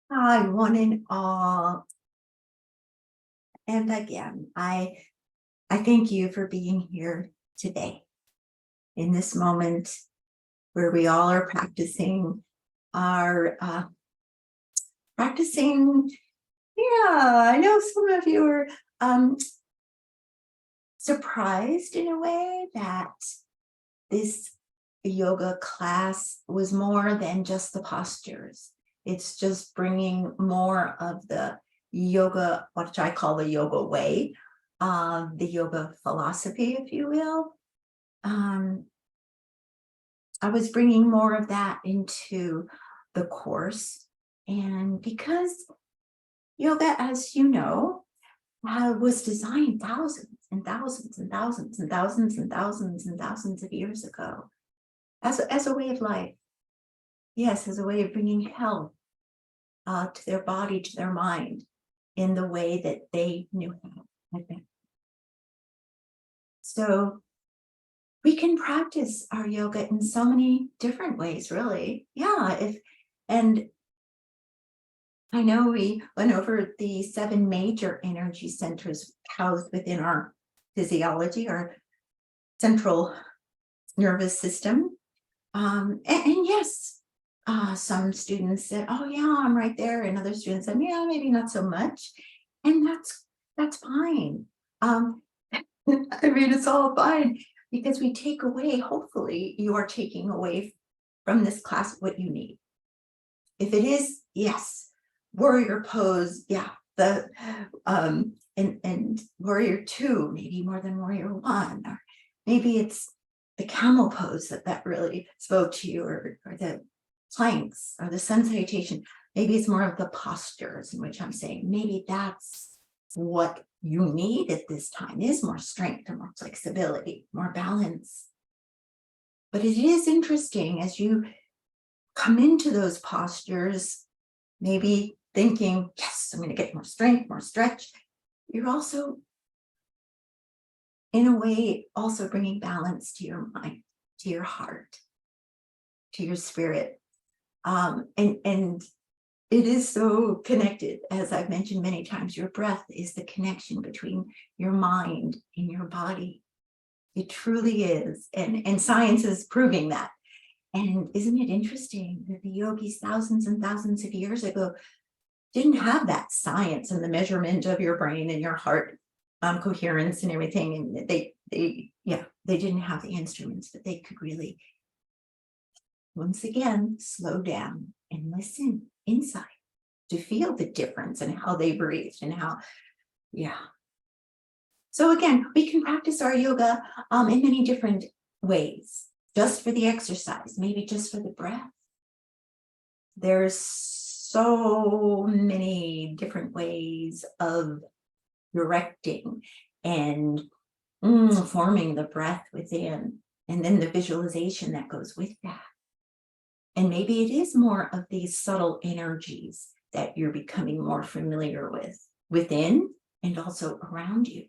Hi, one and all. And again, I thank you for being here today in this moment where we all are our practicing. Yeah, I know some of you are um, surprised in a way that this yoga class was more than just the postures. It's just bringing more of the yoga, what I call the yoga way, the yoga philosophy, if you will. Um, I was bringing more of that into the course. And because yoga, as you know, was designed thousands and thousands and thousands and thousands and thousands and thousands of years ago as a way of life. Yes, as a way of bringing health to their body, to their mind, in the way that they knew how. I think. So we can practice our yoga in so many different ways, really. Yeah, and I know we went over the 7 major energy centers housed within our physiology, our central nervous system. And yes, some students said, "Oh yeah, I'm right there," and other students said, "Yeah, maybe not so much," and that's fine. Um, I mean, it's all fine because we take away. Hopefully, you are taking away from this class what you need. If it is, yes, warrior pose, yeah, the and warrior two, maybe more than warrior one, or maybe it's the camel pose that really spoke to you, or the planks or the sun salutation. Maybe it's more of the postures in which I'm saying maybe that's what you need at this time is more strength or more flexibility, more balance. But it is interesting as you come into those postures, maybe thinking, yes, I'm going to get more strength, more stretch. You're also, in a way, also bringing balance to your mind, to your heart, to your spirit. And it is so connected, as I've mentioned many times. Your breath is the connection between your mind and your body. It truly is, and science is proving that. And isn't it interesting that the yogis thousands and thousands of years ago didn't have that science and the measurement of your brain and your heart coherence and everything, and they didn't have the instruments, but they could really, once again, slow down and listen inside to feel the difference and how they breathed and how, yeah. So again, we can practice our yoga in many different ways, just for the exercise, maybe just for the breath. There's so many different ways of directing and forming the breath within, and then the visualization that goes with that. And maybe it is more of these subtle energies that you're becoming more familiar with within and also around you.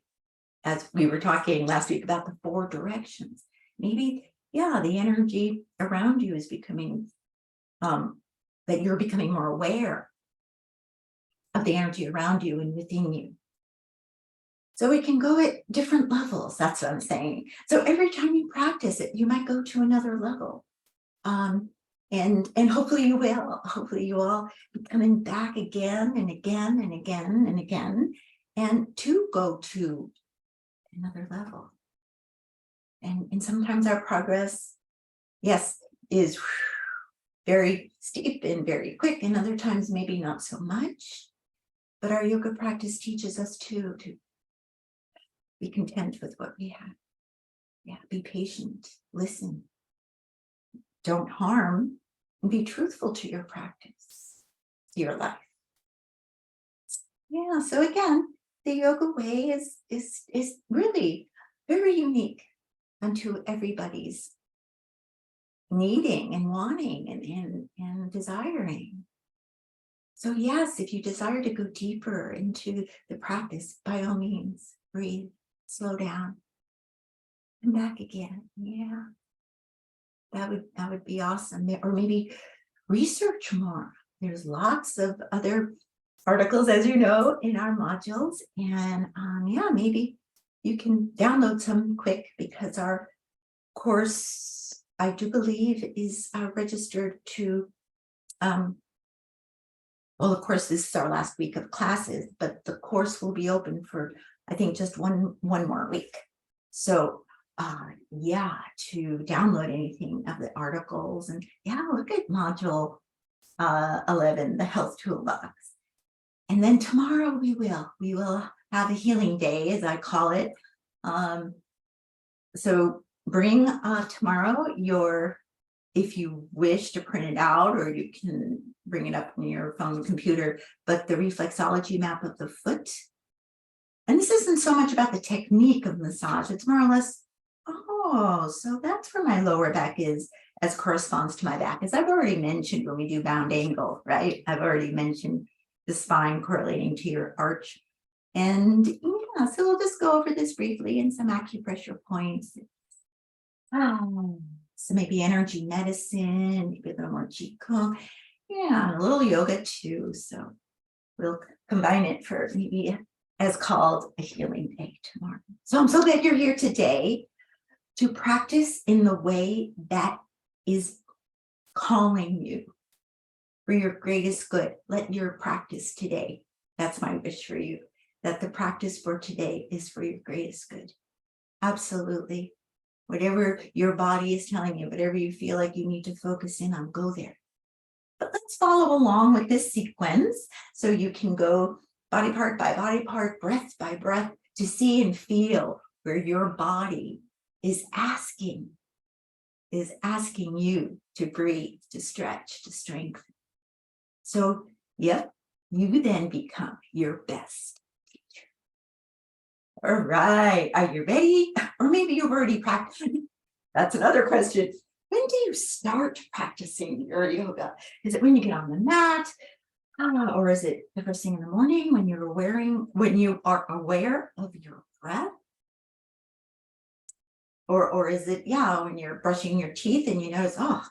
As we were talking last week about the 4 directions, maybe, yeah, the energy around you is becoming, that you're becoming more aware of the energy around you and within you. So it can go at different levels. That's what I'm saying. So every time you practice it, you might go to another level. And hopefully you will. Hopefully you all be coming back again and again and again and again, and to go to another level. And sometimes our progress, yes, is very steep and very quick, and other times maybe not so much. But our yoga practice teaches us to be content with what we have. Yeah, be patient, listen, don't harm, and be truthful to your practice, to your life. Yeah, so again, the yoga way is really very unique unto everybody's needing and wanting and desiring. So yes, if you desire to go deeper into the practice, by all means, breathe, slow down, come back again. Yeah, that would be awesome. Or maybe research more. there's lots of other articles, as you know, in our modules. And yeah, maybe you can download some quick, because our course, I do believe, is registered to, well, of course, this is our last week of classes, but the course will be open for, I think, just one more week. So yeah, to download anything of the articles, and yeah, look at module 11, the health toolbox. And then tomorrow we will have a healing day, as I call it. So bring tomorrow if you wish to print it out, or you can bring it up on your phone, computer, but the reflexology map of the foot. And this isn't so much about the technique of massage, it's more or less, oh, so that's where my lower back is, as corresponds to my back, as I've already mentioned when we do bound angle, right? I've already mentioned the spine correlating to your arch. And yeah, so we'll just go over this briefly, and some acupressure points. So maybe energy medicine, maybe a little more Qigong. Yeah, and a little yoga too. So we'll combine it for maybe as called a healing day tomorrow. So I'm so glad you're here today to practice in the way that is calling you for your greatest good. Let your practice today, that's my wish for you, that the practice for today is for your greatest good. Absolutely. Whatever your body is telling you, whatever you feel like you need to focus in on, go there. But let's follow along with this sequence so you can go body part by body part, breath by breath, to see and feel where your body is asking you to breathe, to stretch, to strengthen. So, yep, you then become your best teacher. All right, are you ready? Or maybe you've already practiced. That's another question. When do you start practicing your yoga? Is it when you get on the mat? Or is it the first thing in the morning when you are aware of your breath? Or is it, yeah, when you're brushing your teeth and you notice, oh,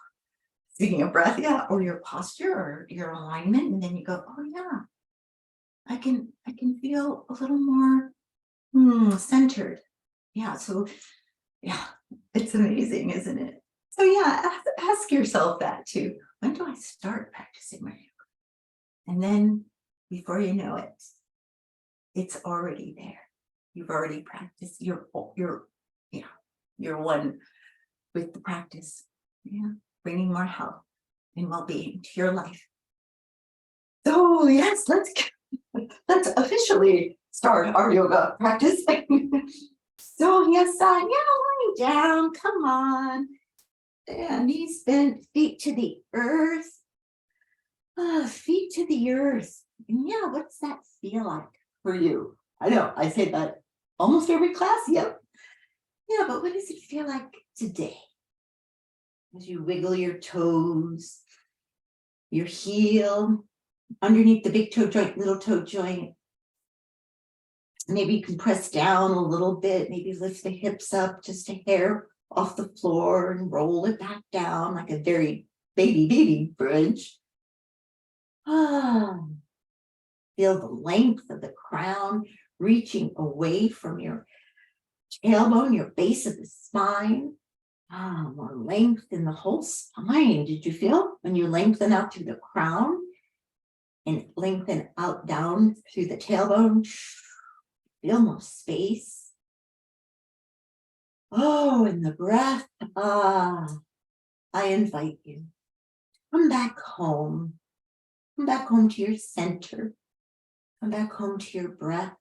speaking of breath, yeah, or your posture or your alignment, and then you go, oh yeah, I can feel a little more centered. Yeah, so yeah, it's amazing, isn't it? So yeah, ask yourself that too. When do I start practicing my yoga? And then before you know it, it's already there. You've already practiced. You're one with the practice. Yeah, bringing more health and well-being to your life. So yes, let's officially start our yoga practice. So yes, lying down. Come on, and knees bent, feet to the earth. Feet to the earth. And yeah, what's that feel like for you? I know I say that almost every class. Yep. Yeah, but what does it feel like today? As you wiggle your toes, your heel underneath the big toe joint, little toe joint. Maybe you can press down a little bit, maybe lift the hips up just a hair off the floor and roll it back down like a very baby bridge. Feel the length of the crown reaching away from your tailbone, your base of the spine. More length in the whole spine. Did you feel when you lengthen out through the crown and lengthen out down through the tailbone? Feel more space. Oh, and the breath. I invite you. Come back home. Come back home to your center. Come back home to your breath.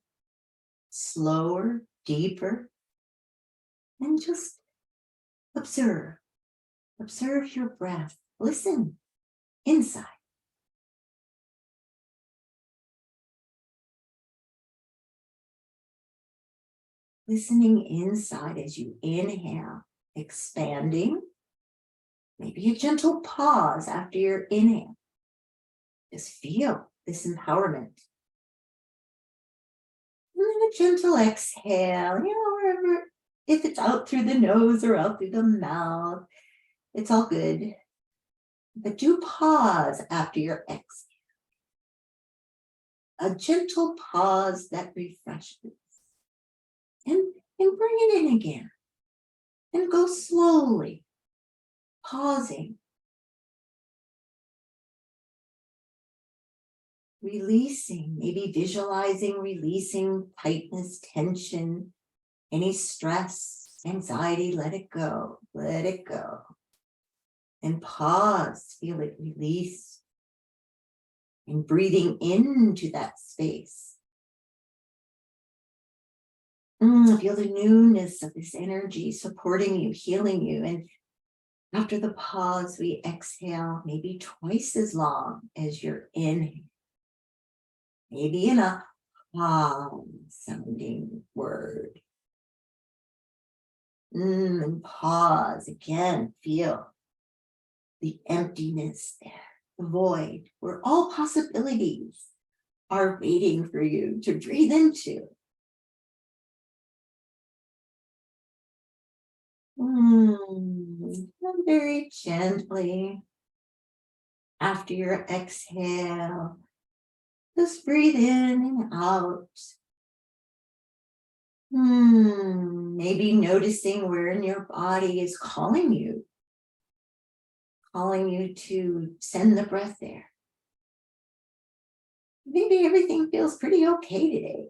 Slower, deeper. And just observe. Observe your breath. Listen inside. Listening inside as you inhale, expanding. Maybe a gentle pause after your inhale. Just feel this empowerment. And then a gentle exhale, wherever, if it's out through the nose or out through the mouth, it's all good. But do pause after your exhale. A gentle pause that refreshes. And bring it in again. And go slowly, pausing. Releasing, maybe visualizing, releasing tightness, tension, any stress, anxiety, let it go, let it go. And pause, feel it release. And breathing into that space. Feel the newness of this energy supporting you, healing you. And after the pause, we exhale maybe twice as long as your inhale. Maybe in a sounding word. And pause again, feel the emptiness there, the void, where all possibilities are waiting for you to breathe into. And very gently, after your exhale, just breathe in and out. Maybe noticing where in your body is calling you to send the breath there. Maybe everything feels pretty okay today.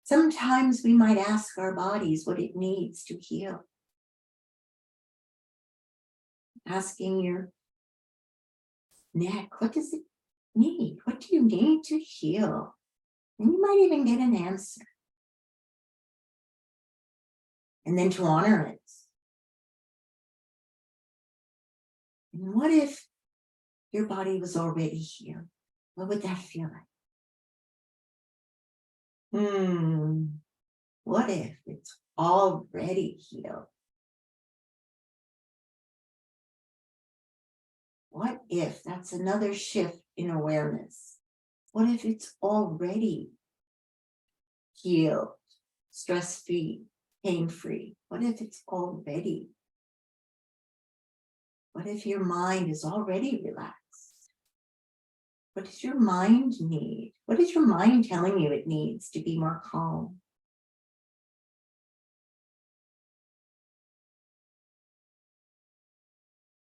Sometimes we might ask our bodies what it needs to heal. Asking your neck, what does it need? What do you need to heal? And you might even get an answer. And then to honor it. And what if your body was already healed? What would that feel like? What if it's already healed? What if that's another shift in awareness? What if it's already healed, stress-free, pain-free? What if it's already? What if your mind is already relaxed? What does your mind need? What is your mind telling you it needs to be more calm?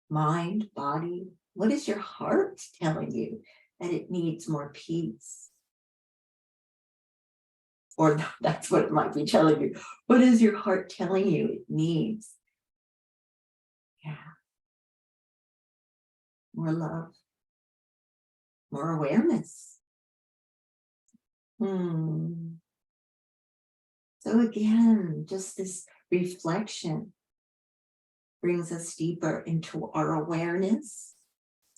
Mind, body, what is your heart telling you that it needs more peace? Or that's what it might be telling you. What is your heart telling you it needs? Yeah. More love, more awareness. So again, just this reflection brings us deeper into our awareness.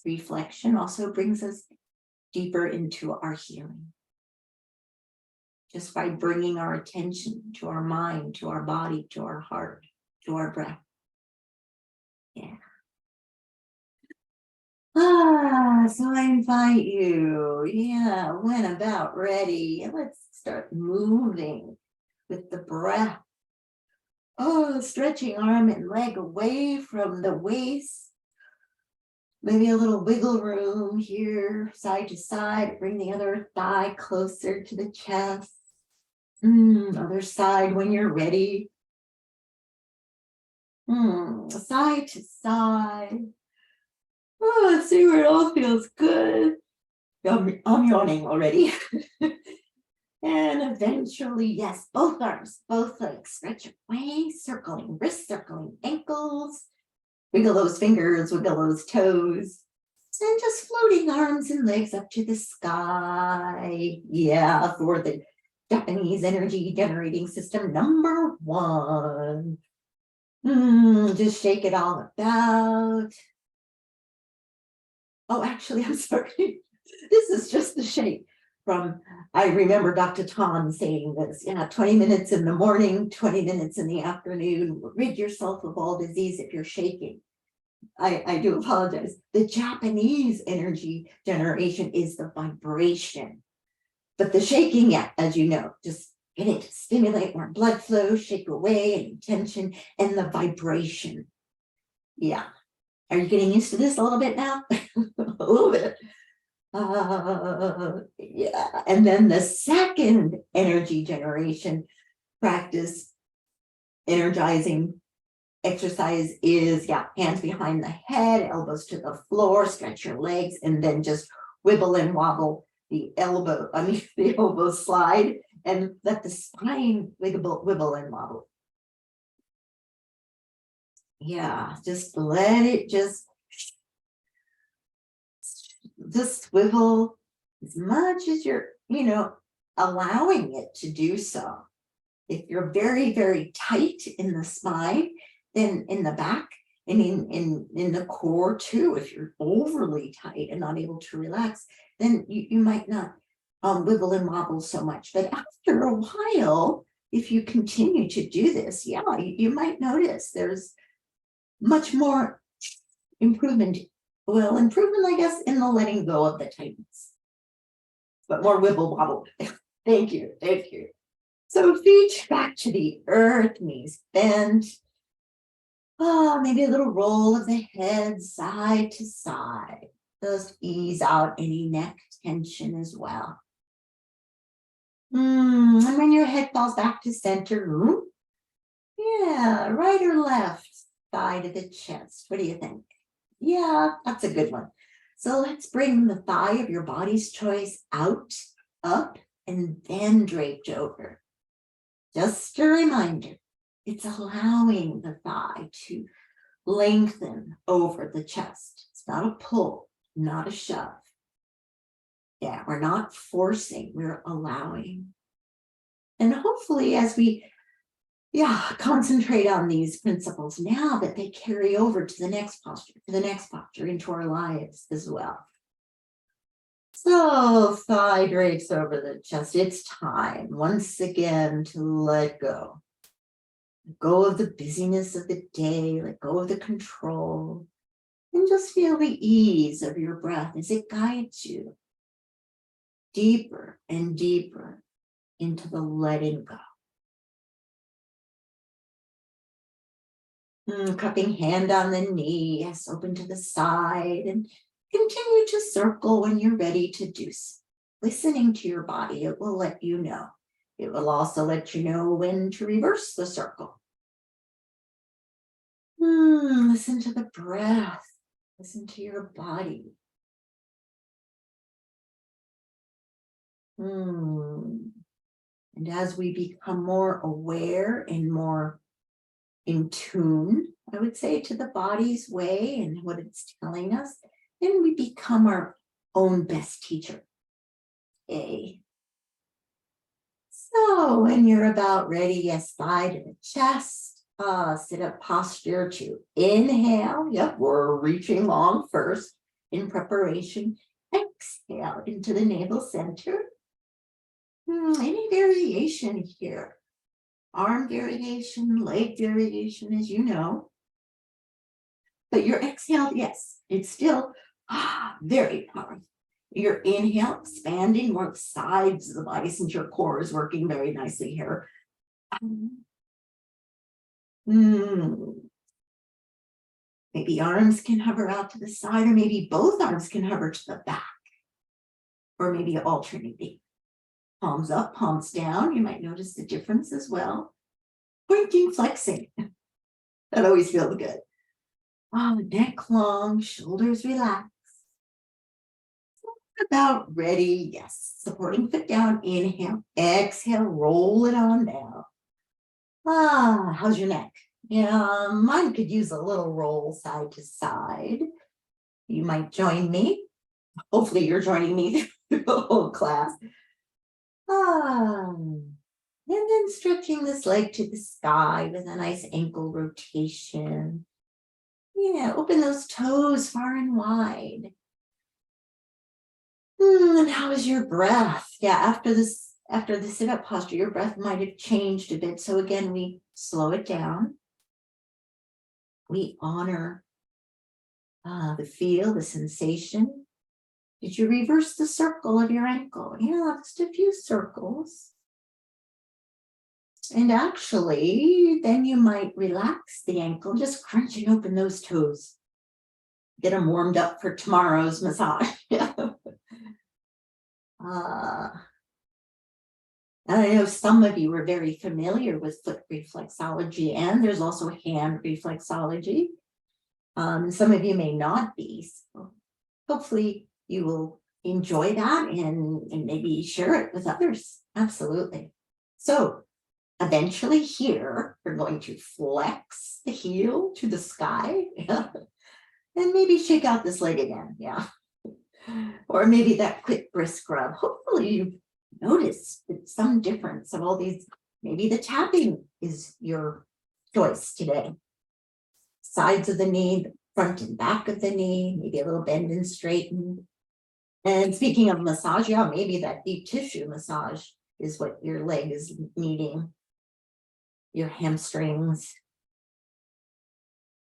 Reflection also brings us deeper into our healing. Just by bringing our attention to our mind, to our body, to our heart, to our breath. Yeah. So I invite you, when about ready, let's start moving with the breath. Stretching arm and leg away from the waist. Maybe a little wiggle room here, side to side. Bring the other thigh closer to the chest. Other side when you're ready. Side to side. See where it all feels good. I'm yawning already. And eventually, yes, both arms, both legs, stretch away, circling wrists, circling ankles. Wiggle those fingers, wiggle those toes. And just floating arms and legs up to the sky. Yeah, for the Japanese energy generating system number 1. Just shake it all about. Oh, actually, I'm sorry. This is just the shake from, I remember Dr. Tom saying this, 20 minutes in the morning, 20 minutes in the afternoon, rid yourself of all disease if you're shaking. I do apologize. The Japanese energy generation is the vibration. But the shaking, as you know, just get it to stimulate more blood flow, shake away any tension, and the vibration. Yeah. Are you getting used to this a little bit now? A little bit. Yeah. And then the second energy generation practice, energizing exercise is, yeah, hands behind the head, elbows to the floor, stretch your legs, and then just wibble and wobble the the elbow slide, and let the spine wibble and wobble. Yeah, just let it just swivel as much as you're, allowing it to do so. If you're very, very tight in the spine, then in the back and in the core too, if you're overly tight and not able to relax, then you might not wiggle and wobble so much. But after a while, if you continue to do this, yeah, you might notice there's much more improvement. Well, improvement, I guess, in the letting go of the tightness, but more wibble wobble. Thank you. Thank you. So feet back to the earth, knees bent. Oh, maybe a little roll of the head side to side. Just ease out any neck tension as well. And when your head falls back to center, yeah, right or left side of the chest. What do you think? Yeah, that's a good one. So let's bring the thigh of your body's choice out, up, and then draped over. Just a reminder, it's allowing the thigh to lengthen over the chest. It's not a pull, not a shove. Yeah, we're not forcing, we're allowing. And hopefully as we concentrate on these principles now, that they carry over to the next posture, into our lives as well. So thigh drapes over the chest. It's time once again to let go. Let go of the busyness of the day, let go of the control, and just feel the ease of your breath as it guides you deeper and deeper into the letting go. Cupping hand on the knee, yes, open to the side, and continue to circle when you're ready to do so. Listening to your body, it will let you know. It will also let you know when to reverse the circle. Listen to the breath. Listen to your body. And as we become more aware and more in tune, I would say, to the body's way and what it's telling us, then we become our own best teacher. So when you're about ready, yes, thigh to the chest, sit up posture to inhale. Yep, we're reaching long first in preparation. Exhale into the navel center. Any variation here? Arm variation, leg variation, as you know. But your exhale, yes, it's still very powerful. Your inhale, expanding more sides of the body, since your core is working very nicely here. Maybe arms can hover out to the side, or maybe both arms can hover to the back, or maybe alternating. Palms up, palms down. You might notice the difference as well. Pointing, flexing. That always feels good. Neck long, shoulders relaxed. About ready, yes. Supporting foot down, inhale, exhale, roll it on down. How's your neck? Yeah, mine could use a little roll side to side. You might join me. Hopefully you're joining me through the whole class. And then stretching this leg to the sky with a nice ankle rotation. Yeah, open those toes far and wide. And how is your breath? Yeah, after the sit-up posture, your breath might have changed a bit. So again, we slow it down. We honor the feel, the sensation. Did you reverse the circle of your ankle? Yeah, just a few circles. And actually, then you might relax the ankle, just crunching open those toes. Get them warmed up for tomorrow's massage. And I know some of you are very familiar with foot reflexology, and there's also hand reflexology. Some of you may not be. So hopefully you will enjoy that and maybe share it with others. Absolutely. So eventually here, we're going to flex the heel to the sky and maybe shake out this leg again. Yeah. Or maybe that quick brisk rub. Hopefully you've noticed some difference of all these. Maybe the tapping is your choice today. Sides of the knee, front and back of the knee, maybe a little bend and straighten. And speaking of massage, yeah, maybe that deep tissue massage is what your leg is needing. Your hamstrings.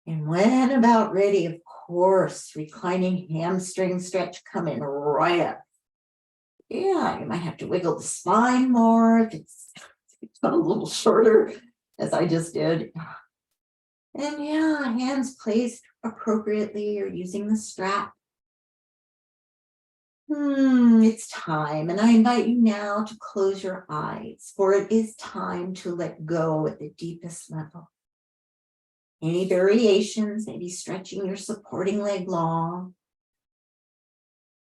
And when about ready, of course, reclining hamstring stretch coming right up. Yeah, you might have to wiggle the spine more if it's a little shorter, as I just did. And yeah, hands placed appropriately or using the strap. It's time, and I invite you now to close your eyes, for it is time to let go at the deepest level. Any variations, maybe stretching your supporting leg long.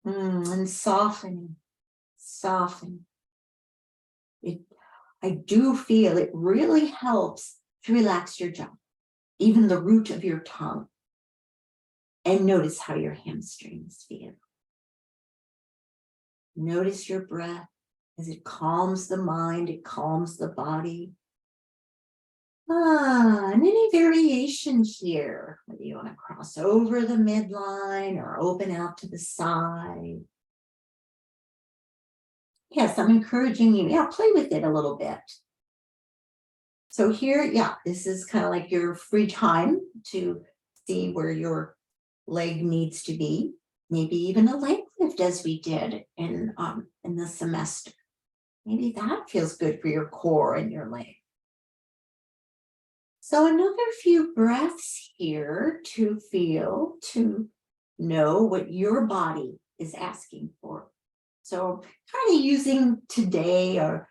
And softening. I do feel it really helps to relax your jaw, even the root of your tongue. And notice how your hamstrings feel. Notice your breath as it calms the mind, it calms the body. And any variation here, whether you want to cross over the midline or open out to the side. Yes, I'm encouraging you, play with it a little bit. So here, this is kind of like your free time to see where your leg needs to be. Maybe even a leg lift as we did in the semester. Maybe that feels good for your core and your leg. So another few breaths here to feel, to know what your body is asking for. So kind of using today or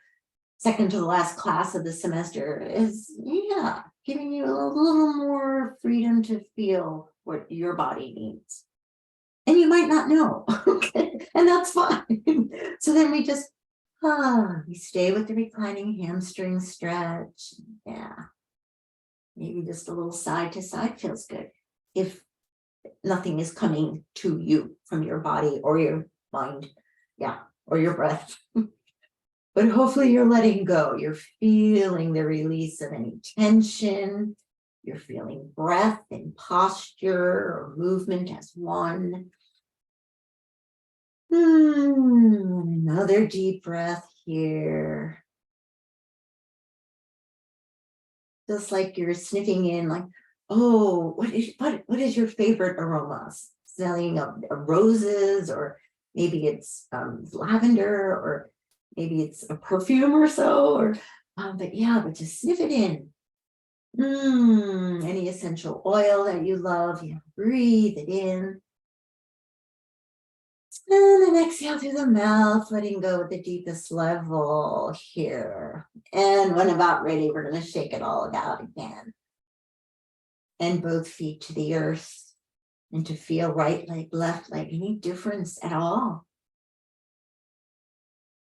second to the last class of the semester is, giving you a little more freedom to feel what your body needs. And you might not know, okay? And that's fine. So then we just, we stay with the reclining hamstring stretch. Yeah. Maybe just a little side to side feels good. If nothing is coming to you from your body or your mind, or your breath. But hopefully you're letting go. You're feeling the release of any tension. You're feeling breath and posture or movement as one. Another deep breath here. Just like you're sniffing in, like, what is your favorite aromas? Smelling of roses, or maybe it's lavender, or maybe it's a perfume or so, but just sniff it in. Any essential oil that you love, breathe it in. And then exhale through the mouth, letting go at the deepest level here. And when about ready, we're going to shake it all out again. And both feet to the earth. And to feel right leg, left leg, any difference at all.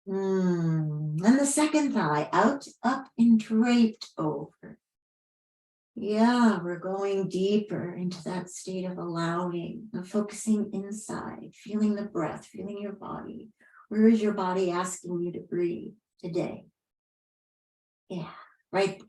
And the second thigh out, up, and draped over. We're going deeper into that state of allowing, of focusing inside, feeling the breath, feeling your body. Where is your body asking you to breathe today? Right.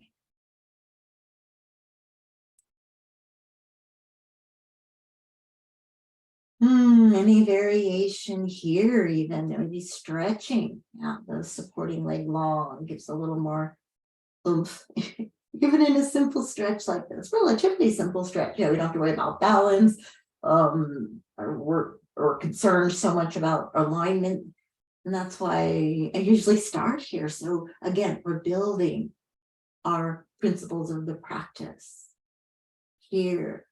Any variation here, even maybe stretching out the supporting leg long, gives a little more oomph. Even in a simple stretch like this, relatively simple stretch, we don't have to worry about balance, or concerned so much about alignment. And that's why I usually start here. So again, we're building our principles of the practice. Here,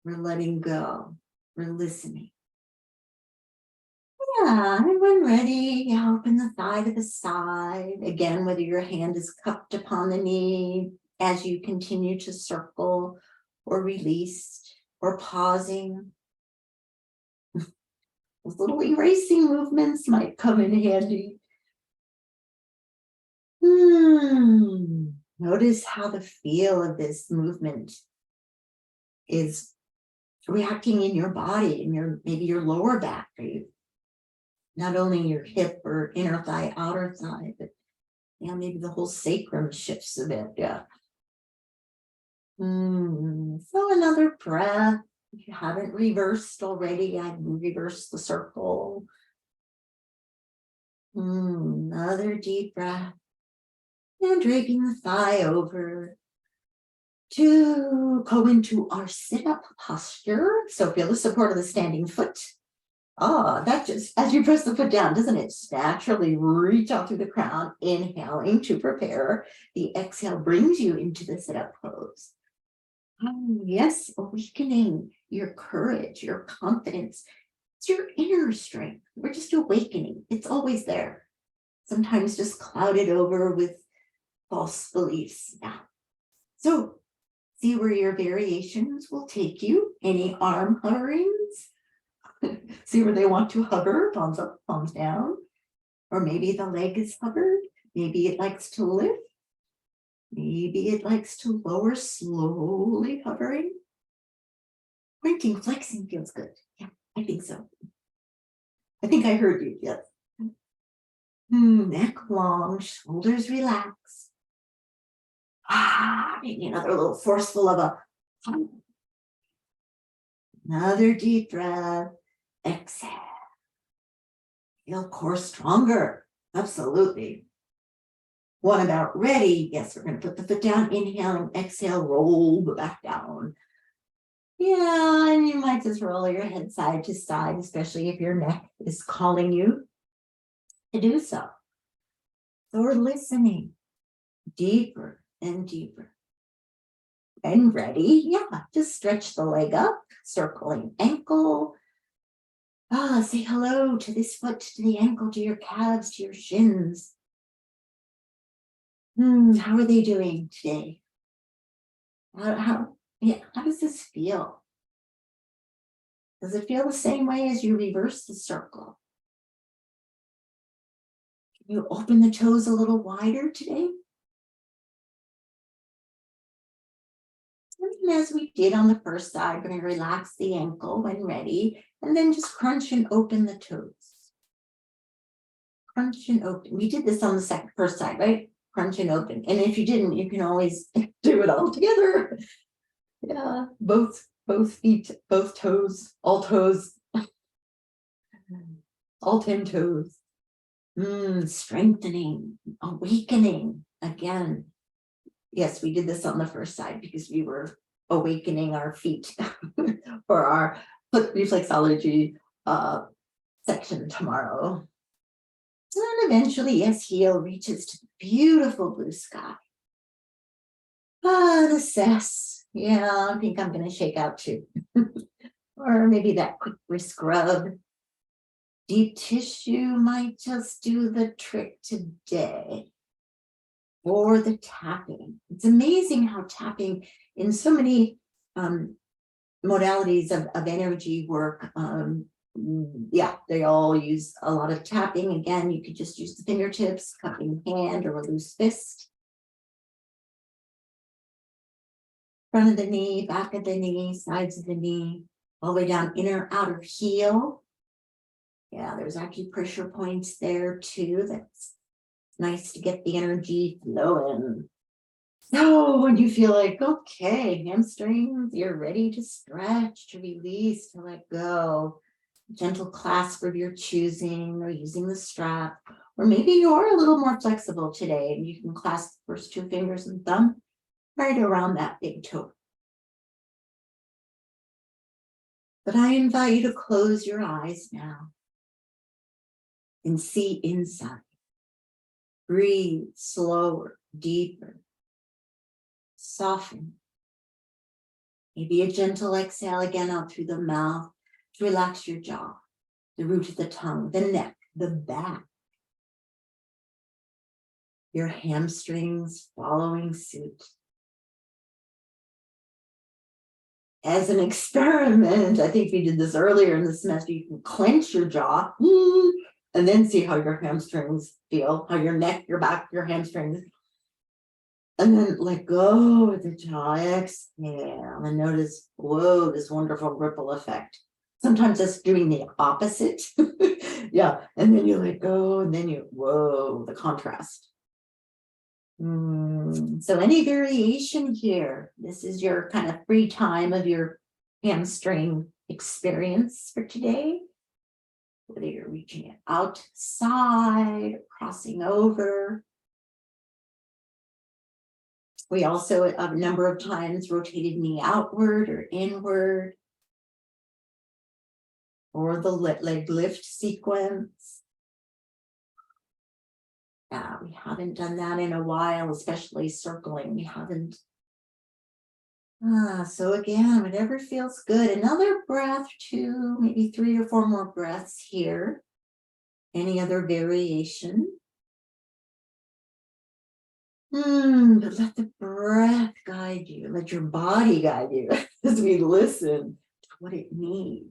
we're letting go, we're listening. Yeah, and when ready, open the thigh to the side. Again, whether your hand is cupped upon the knee as you continue to circle, or released, or pausing. Those little erasing movements might come in handy. Notice how the feel of this movement is reacting in your body, in maybe your lower back, or not only your hip or inner thigh, outer thigh, but maybe the whole sacrum shifts a bit. Yeah. So another breath. If you haven't reversed already, I'd reverse the circle. Another deep breath. And draping the thigh over to go into our sit-up posture. So feel the support of the standing foot. That just, as you press the foot down, doesn't it naturally reach out through the crown, inhaling to prepare. The exhale brings you into the sit-up pose. Yes, awakening your courage, your confidence. It's your inner strength. We're just awakening. It's always there. Sometimes just clouded over with false beliefs. Yeah. So see where your variations will take you. Any arm hoverings? See where they want to hover, palms up, palms down. Or maybe the leg is hovered. Maybe it likes to lift. Maybe it likes to lower, slowly hovering. Pointing, flexing feels good. Yeah, I think so. I think I heard you, yes. Neck long, shoulders relax. Maybe another little forceful of a. Another deep breath. Exhale. Feel core stronger. Absolutely. One about ready. Yes, we're going to put the foot down, inhale, and exhale, roll back down. Yeah, and you might just roll your head side to side, especially if your neck is calling you to do so. So we're listening deeper and deeper. And ready, yeah, just stretch the leg up, circling ankle. Say hello to this foot, to the ankle, to your calves, to your shins. How are they doing today? How does this feel? Does it feel the same way as you reverse the circle? Can you open the toes a little wider today? And as we did on the first side, we're going to relax the ankle when ready, and then just crunch and open the toes. Crunch and open. We did this on the first side, right? Crunch and open. And if you didn't, you can always do it all together. Yeah, both feet, both toes, all 10 toes. Strengthening, awakening again. Yes, we did this on the first side because we were awakening our feet for our foot reflexology section tomorrow. And eventually, yes, heel reaches to the beautiful blue sky. Assess. Yeah, I think I'm going to shake out too. Or maybe that quick wrist rub. Deep tissue might just do the trick today. Or the tapping. It's amazing how tapping in so many modalities of energy work, they all use a lot of tapping. Again, you could just use the fingertips, cupping hand, or a loose fist. Front of the knee, back of the knee, sides of the knee, all the way down, inner, outer heel. Yeah, there's acupressure points there too. That's nice to get the energy flowing. So when you feel like, okay, hamstrings, you're ready to stretch, to release, to let go. Gentle clasp of your choosing, or using the strap. Or maybe you're a little more flexible today and you can clasp the first 2 fingers and thumb right around that big toe. But I invite you to close your eyes now and see inside. Breathe slower, deeper. soften. Maybe a gentle exhale again out through the mouth to relax your jaw, the root of the tongue, the neck, the back. Your hamstrings following suit. As an experiment, I think we did this earlier in the semester, you can clench your jaw and then see how your hamstrings feel, how your neck, your back, your hamstrings. And then let go of the jaw, exhale, and notice, whoa, this wonderful ripple effect. Sometimes it's doing the opposite. Yeah, and then you let go, and then you, whoa, the contrast. So any variation here, this is your kind of free time of your hamstring experience for today. Whether you're reaching it outside, crossing over. We also a number of times rotated knee outward or inward. Or the leg lift sequence. We haven't done that in a while, especially circling. We haven't. So again, whatever feels good. Another breath, 2, maybe 3 or 4 more breaths here. Any other variation? But let the breath guide you. Let your body guide you as we listen to what it needs.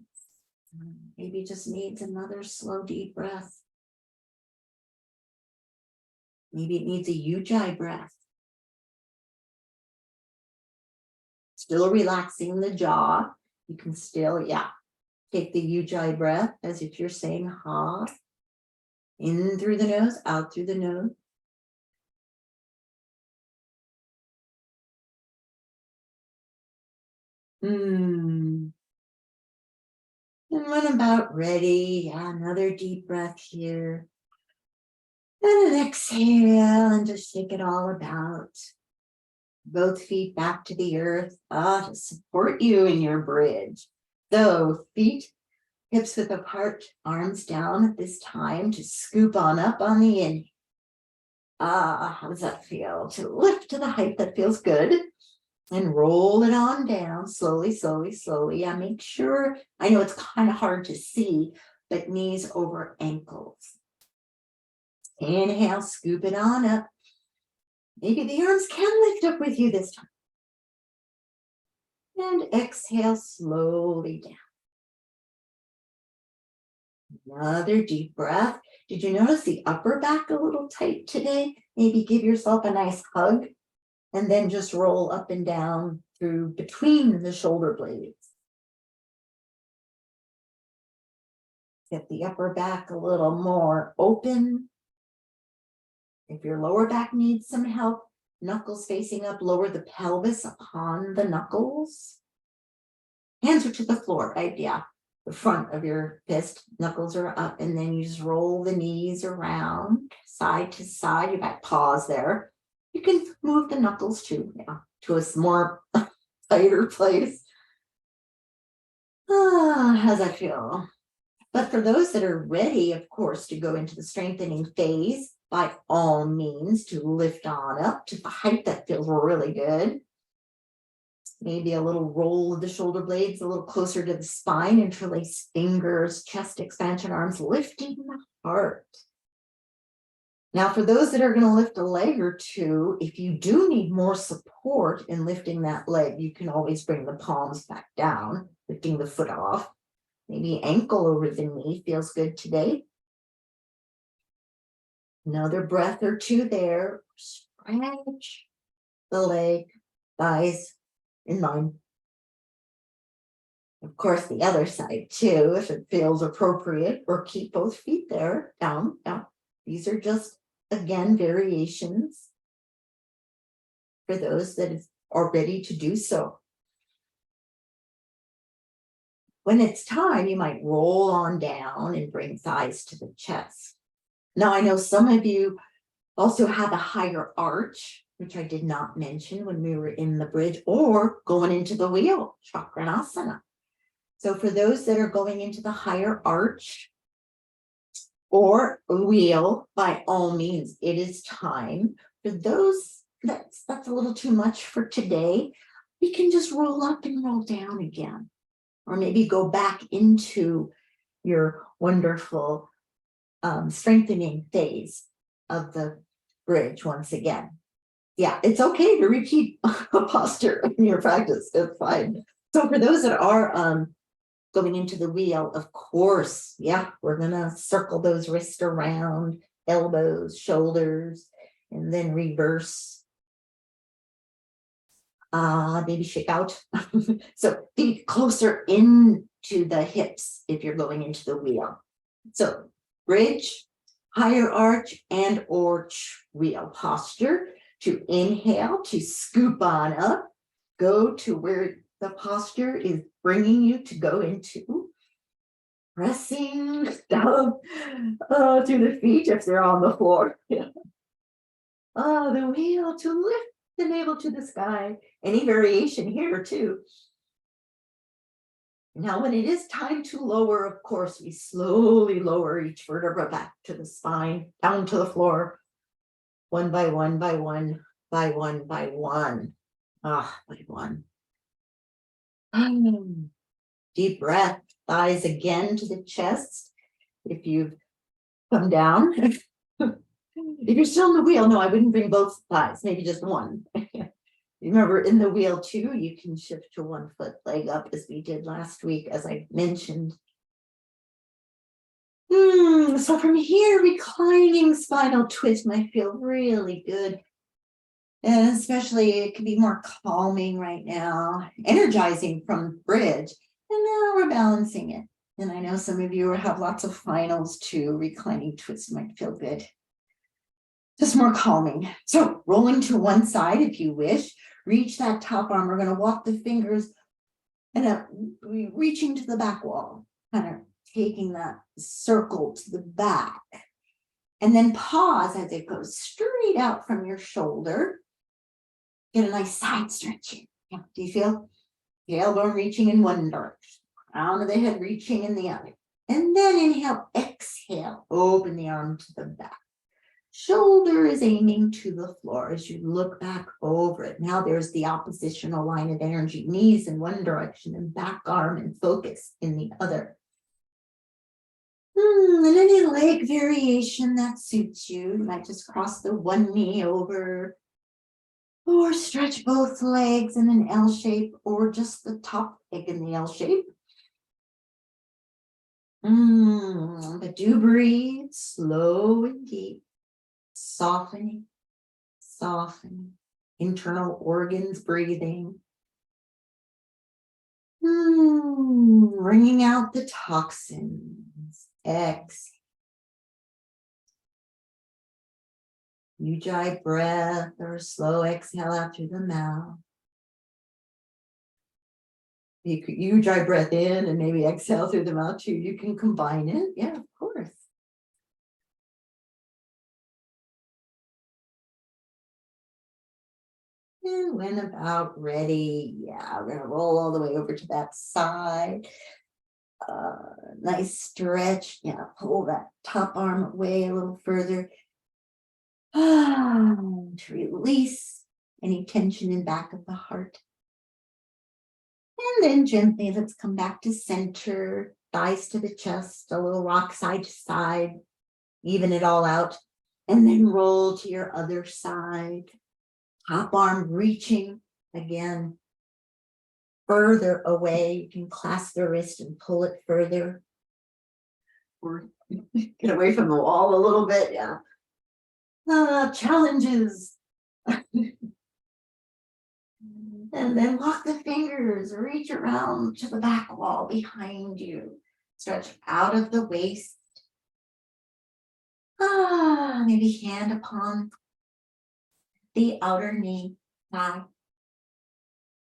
Maybe it just needs another slow, deep breath. Maybe it needs a Ujjayi breath. Still relaxing the jaw. You can still, take the Ujjayi breath as if you're saying ha. In through the nose, out through the nose. And when about ready, another deep breath here. And an exhale, and just shake it all about. Both feet back to the earth, to support you in your bridge. So feet, hips width apart, arms down at this time to scoop on up on the inhale. How does that feel? To lift to the height that feels good. And roll it on down, slowly, slowly, slowly. Make sure, I know it's kind of hard to see, but knees over ankles. Inhale, scoop it on up. Maybe the arms can lift up with you this time. And exhale slowly down. Another deep breath. Did you notice the upper back a little tight today? Maybe give yourself a nice hug. And then just roll up and down through between the shoulder blades. Get the upper back a little more open. If your lower back needs some help, knuckles facing up, lower the pelvis upon the knuckles. Hands are to the floor, right? Yeah, the front of your fist, knuckles are up, and then you just roll the knees around, side to side. You got pause there. You can move the knuckles too, to a more tighter place. How's that feel? But for those that are ready, of course, to go into the strengthening phase, by all means, to lift on up to the height that feels really good. Maybe a little roll of the shoulder blades a little closer to the spine, interlace fingers, chest expansion, arms, lifting the heart. Now, for those that are going to lift a leg or two, if you do need more support in lifting that leg, you can always bring the palms back down, lifting the foot off. Maybe ankle over the knee feels good today. Another breath or two there. Stretch the leg, thighs in mind. Of course, the other side too, if it feels appropriate, or keep both feet there, down, down. These are just, again, variations for those that are ready to do so. When it's time, you might roll on down and bring thighs to the chest. Now, I know some of you also have a higher arch, which I did not mention when we were in the bridge, or going into the wheel, Chakranasana. So for those that are going into the higher arch or wheel, by all means, it is time. For those that's a little too much for today, we can just roll up and roll down again. Or maybe go back into your wonderful strengthening phase of the bridge once again. Yeah, it's okay to repeat a posture in your practice. It's fine. So for those that are going into the wheel, of course, yeah, we're gonna circle those wrists around, elbows, shoulders, and then reverse. Maybe shake out. So feet closer into the hips if you're going into the wheel. So bridge, higher arch, and arch wheel posture. To inhale, to scoop on up, go to where the posture is bringing you to go into. Pressing down to the feet if they're on the floor. Yeah. The wheel to lift the navel to the sky. Any variation here too. Now, when it is time to lower, of course, we slowly lower each vertebra back to the spine, down to the floor, one by one, by one, by one, by one. By one. Deep breath, thighs again to the chest. If you've come down, if you're still in the wheel, no, I wouldn't bring both thighs, maybe just one. Remember, in the wheel too, you can shift to 1 foot, leg up, as we did last week, as I mentioned. So from here, reclining spinal twist might feel really good. And especially it can be more calming right now, energizing from bridge. And now we're balancing it. And I know some of you have lots of finals too. Reclining twist might feel good. Just more calming. So rolling to one side if you wish. Reach that top arm. We're going to walk the fingers and reaching to the back wall. Kind of taking that circle to the back. And then pause as it goes straight out from your shoulder. Get a nice side stretch here. Yeah. Do you feel the elbow reaching in one direction, crown of the head reaching in the other? And then inhale, exhale, open the arm to the back. Shoulder is aiming to the floor as you look back over it. Now there's the oppositional line of energy, knees in one direction and back arm and focus in the other. And any leg variation that suits you. You might just cross the one knee over, or stretch both legs in an L shape, or just the top leg in the L shape. But do breathe slow and deep, softening, softening, internal organs breathing. Bringing out the toxins. Exhale. Ujjayi breath or slow exhale out through the mouth. You could ujjayi breath in and maybe exhale through the mouth too. You can combine it. Yeah, of course. And when about ready, yeah, we're gonna roll all the way over to that side. Nice stretch. Yeah, pull that top arm away a little further. To release any tension in back of the heart. And then gently, let's come back to center, thighs to the chest, a little rock side to side, even it all out, and then roll to your other side. Top arm reaching again further away. You can clasp the wrist and pull it further. Or get away from the wall a little bit, yeah. Challenges. And then lock the fingers, reach around to the back wall behind you. Stretch out of the waist. Maybe hand upon the outer knee, thigh.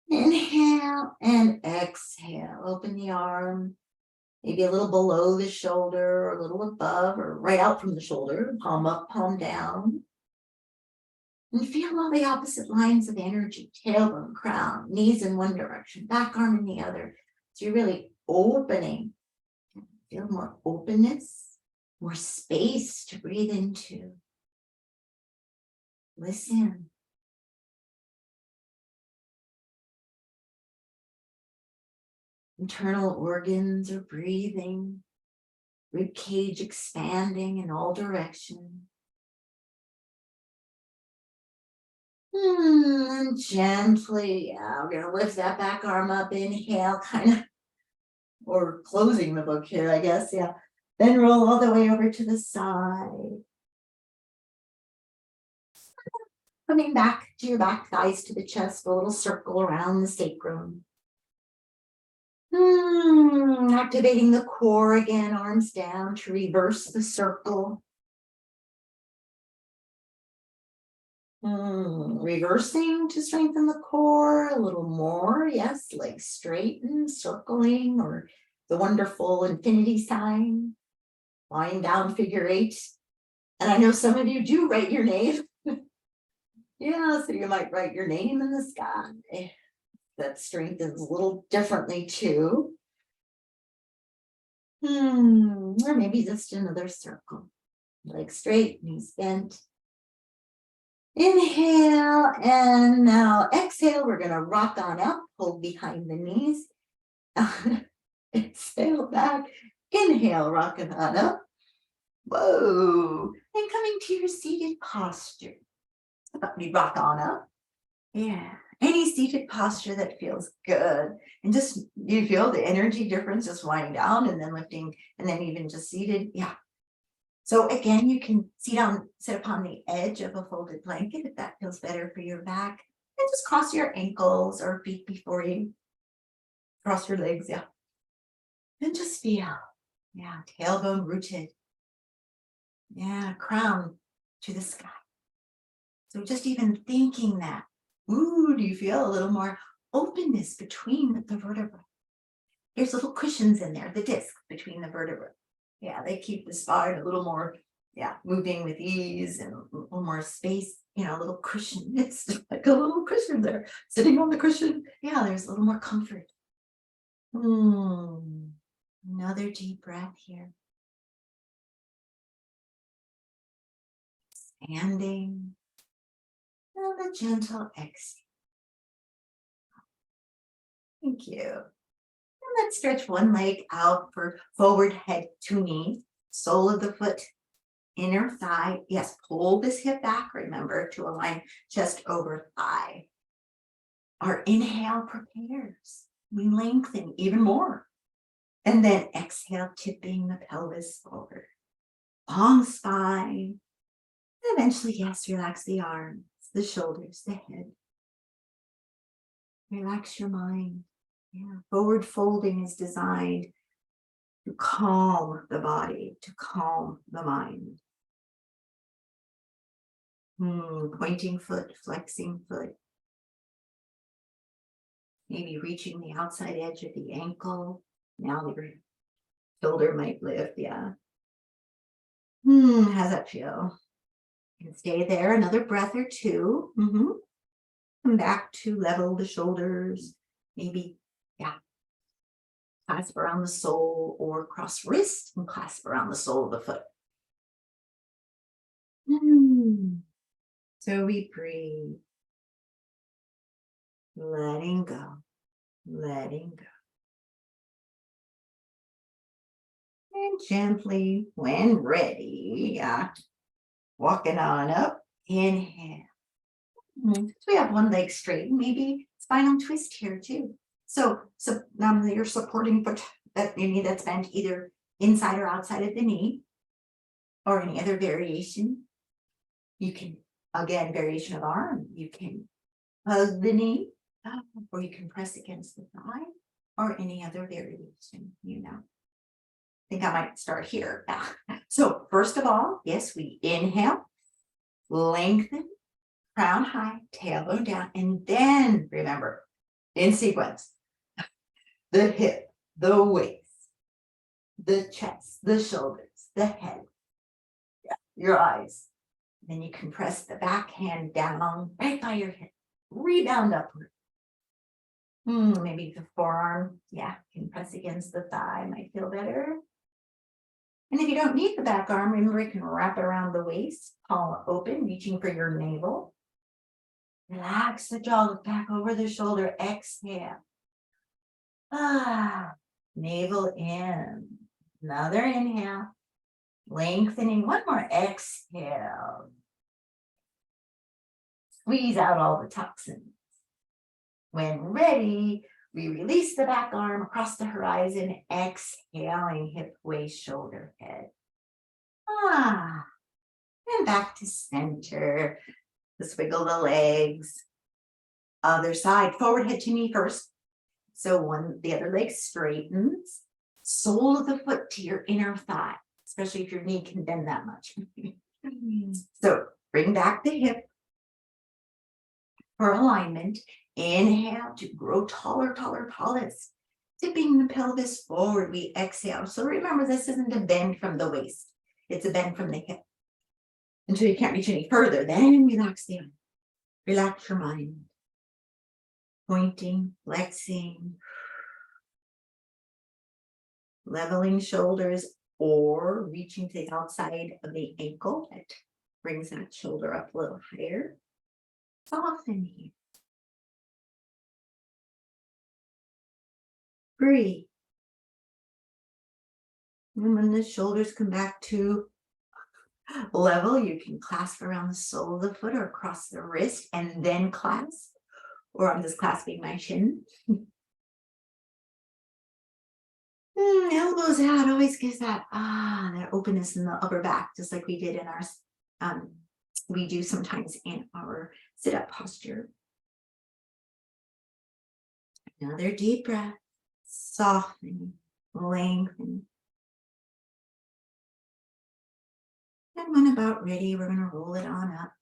Inhale and exhale. Open the arm, maybe a little below the shoulder, or a little above, or right out from the shoulder. Palm up, palm down. And feel all the opposite lines of energy, tailbone, crown, knees in one direction, back arm in the other. So you're really opening. Feel more openness, more space to breathe into. Listen. internal organs are breathing, rib cage expanding in all directions. And gently, yeah, we're gonna lift that back arm up, inhale, kind of, or closing the book here, I guess, yeah. Then roll all the way over to the side. Coming back to your back thighs to the chest, a little circle around the sacrum. Activating the core again, arms down to reverse the circle. Reversing to strengthen the core a little more. Yes, legs straighten, circling, or the wonderful infinity sign. Lying down, figure eight. And I know some of you do write your name. Yeah, so you might write your name in the sky. That strengthens a little differently too. Or maybe just another circle. Legs straight, knees bent. Inhale, and now exhale. We're gonna rock on up, hold behind the knees. Exhale back, inhale, rocking on up. Whoa, and coming to your seated posture. We rock on up. Yeah, any seated posture that feels good. And just, you feel the energy difference, just lying down and then lifting, and then even just seated, yeah. So again, you can sit upon the edge of a folded blanket if that feels better for your back. And just cross your ankles or feet before you cross your legs, yeah. And just feel, yeah, tailbone rooted. Yeah, crown to the sky. So just even thinking that, ooh, do you feel a little more openness between the vertebrae? There's little cushions in there, the discs between the vertebrae. Yeah, they keep the spine a little more, yeah, moving with ease and a little more space, you know, a little cushion. It's like a little cushion there, sitting on the cushion. Yeah, there's a little more comfort. Another deep breath here. Expanding. And a gentle exhale. Thank you. And let's stretch one leg out for forward head to knee, sole of the foot, inner thigh. Yes, pull this hip back, remember, to align chest over thigh. Our inhale prepares. We lengthen even more. And then exhale, tipping the pelvis forward. Long spine. And eventually, yes, relax the arms, the shoulders, the head. Relax your mind. Yeah, forward folding is designed to calm the body, to calm the mind. Pointing foot, flexing foot. Maybe reaching the outside edge of the ankle. Now your shoulder might lift, yeah. How's that feel? You can stay there another breath or two. Come back to level the shoulders. Maybe, yeah. Clasp around the sole or cross wrist and clasp around the sole of the foot. So we breathe. Letting go. Letting go. And gently, when ready, walking on up, inhale. So we have one leg straight, maybe spinal twist here too. So your supporting foot, that maybe that's bent either inside or outside of the knee, or any other variation. You can, again, variation of arm, you can hug the knee, or you can press against the thigh, or any other variation, you know. I think I might start here. So first of all, yes, we inhale, lengthen, crown high, tailbone down, and then remember, in sequence, the hip, the waist, the chest, the shoulders, the head, your eyes. Then you can press the back hand down right by your hip, rebound upward. Maybe the forearm, yeah, can press against the thigh, might feel better. And if you don't need the back arm, remember you can wrap it around the waist, palm open, reaching for your navel. Relax the jaw, look back over the shoulder, exhale. Navel in. Another inhale. Lengthening. One more exhale. Squeeze out all the toxins. When ready, we release the back arm across the horizon, exhaling hip, waist, shoulder, head. And back to center. Let's wiggle the legs. Other side, forward head to knee first. So the other leg straightens. Sole of the foot to your inner thigh, especially if your knee can bend that much. So bring back the hip for alignment. Inhale to grow taller, taller, tallest. Tipping the pelvis forward, we exhale. So remember, this isn't a bend from the waist. It's a bend from the hip. Until you can't reach any further, then relax the arm. Relax your mind. Pointing, flexing. Leveling shoulders or reaching to the outside of the ankle. That brings that shoulder up a little higher. Soften here. Breathe. And when the shoulders come back to level, you can clasp around the sole of the foot or across the wrist and then clasp. Or I'm just clasping my shin. Elbows out always gives that openness in the upper back, just like we did in our we do sometimes in our sit-up posture. Another deep breath, softening, lengthening. And when about ready, we're going to roll it on up.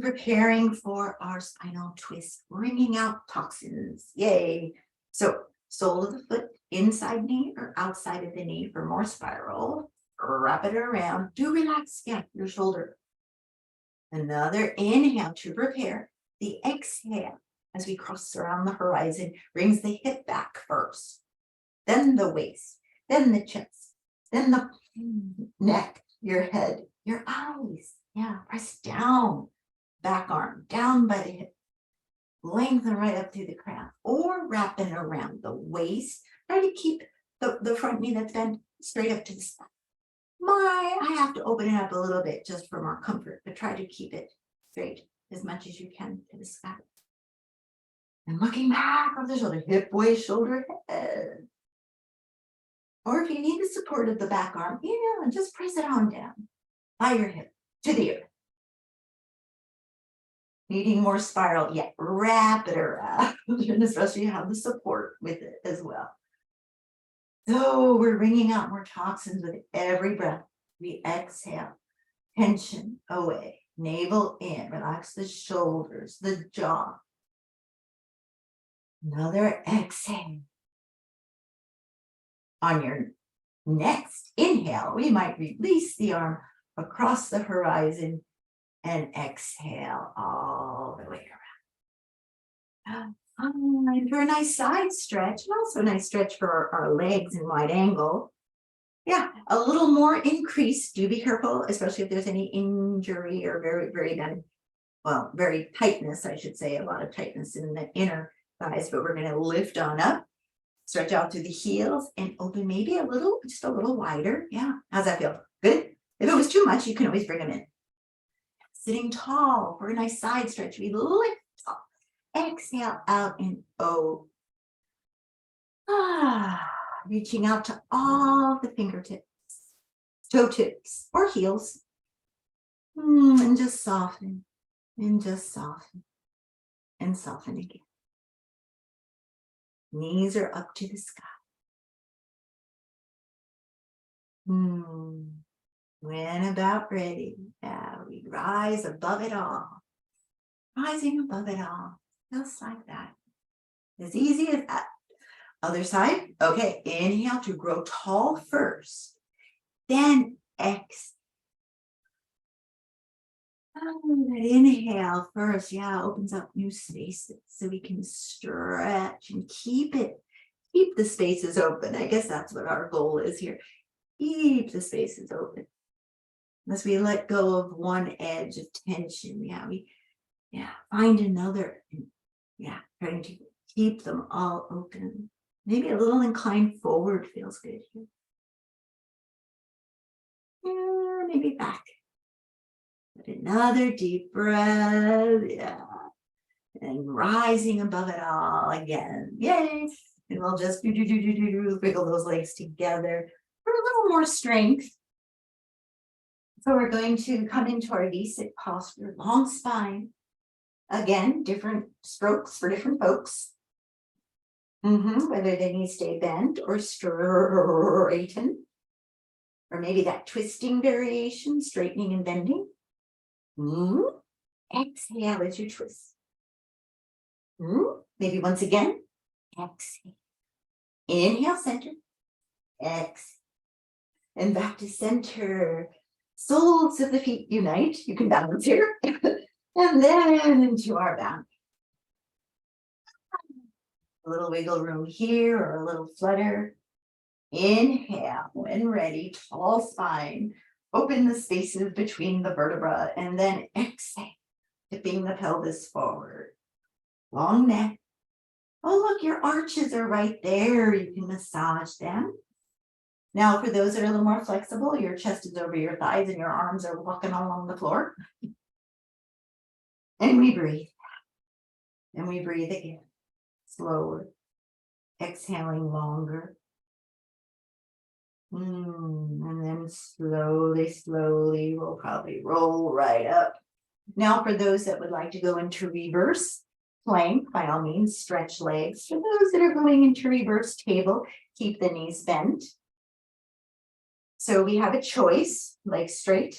Preparing for our spinal twist, bringing out toxins. Yay. So sole of the foot, inside knee or outside of the knee for more spiral. Wrap it around. Do relax, your shoulder. Another inhale to prepare. The exhale as we cross around the horizon brings the hip back first. Then the waist, then the chest, then the neck, your head, your eyes. Press down. Back arm down by the hip. Lengthen right up through the crown or wrap it around the waist. Try to keep the front knee that's bent straight up to the side. I have to open it up a little bit just for more comfort, but try to keep it straight as much as you can to the sky. And looking back over the shoulder, hip, waist, shoulder, head. Or if you need the support of the back arm, just press it on down by your hip to the earth. Needing more spiral, wrap it around, and especially have the support with it as well. So we're wringing out more toxins with every breath. We exhale, tension away, navel in, relax the shoulders, the jaw. Another exhale. On your next inhale, we might release the arm across the horizon and exhale all the way around. And for a nice side stretch, and also a nice stretch for our legs in wide angle. A little more increase. Do be careful, especially if there's any injury or very tightness, I should say, a lot of tightness in the inner thighs, but we're going to lift on up, stretch out through the heels and open maybe just a little wider. How's that feel? Good? If it was too much, you can always bring them in. Sitting tall for a nice side stretch. We lift up. Exhale out and O. Reaching out to all the fingertips, toe tips, or heels. And just soften. And just soften. And soften again. Knees are up to the sky. When about ready, we rise above it all. Rising above it all, just like that. As easy as that. Other side. Okay, inhale to grow tall first. Then exhale. That inhale first, opens up new spaces so we can stretch and keep the spaces open. I guess that's what our goal is here. Keep the spaces open. As we let go of one edge of tension, we find another. Trying to Keep them all open. Maybe a little inclined forward feels good here. Yeah, maybe back. But another deep breath. Yeah. And rising above it all again. Yay. And we'll just wiggle those legs together for a little more strength. So we're going to come into our V-sit posture, long spine. Again, different strokes for different folks. Whether their knees stay bent or straighten, or maybe that twisting variation, straightening and bending. Exhale as you twist. Maybe once again, exhale. Inhale, center. Exhale. And back to center. Soles of the feet unite. You can balance here. And then into our bound. A little wiggle room here or a little flutter. Inhale, when ready, tall spine. Open the spaces between the vertebra and then exhale, tipping the pelvis forward. Long neck. Oh, look, your arches are right there. You can massage them. Now, for those that are a little more flexible, your chest is over your thighs and your arms are walking along the floor. And we breathe. And we breathe again. Slower. Exhaling longer. And then slowly, we'll probably roll right up. Now, for those that would like to go into reverse plank, by all means, stretch legs. For those that are going into reverse table, keep the knees bent. So we have a choice, legs straight,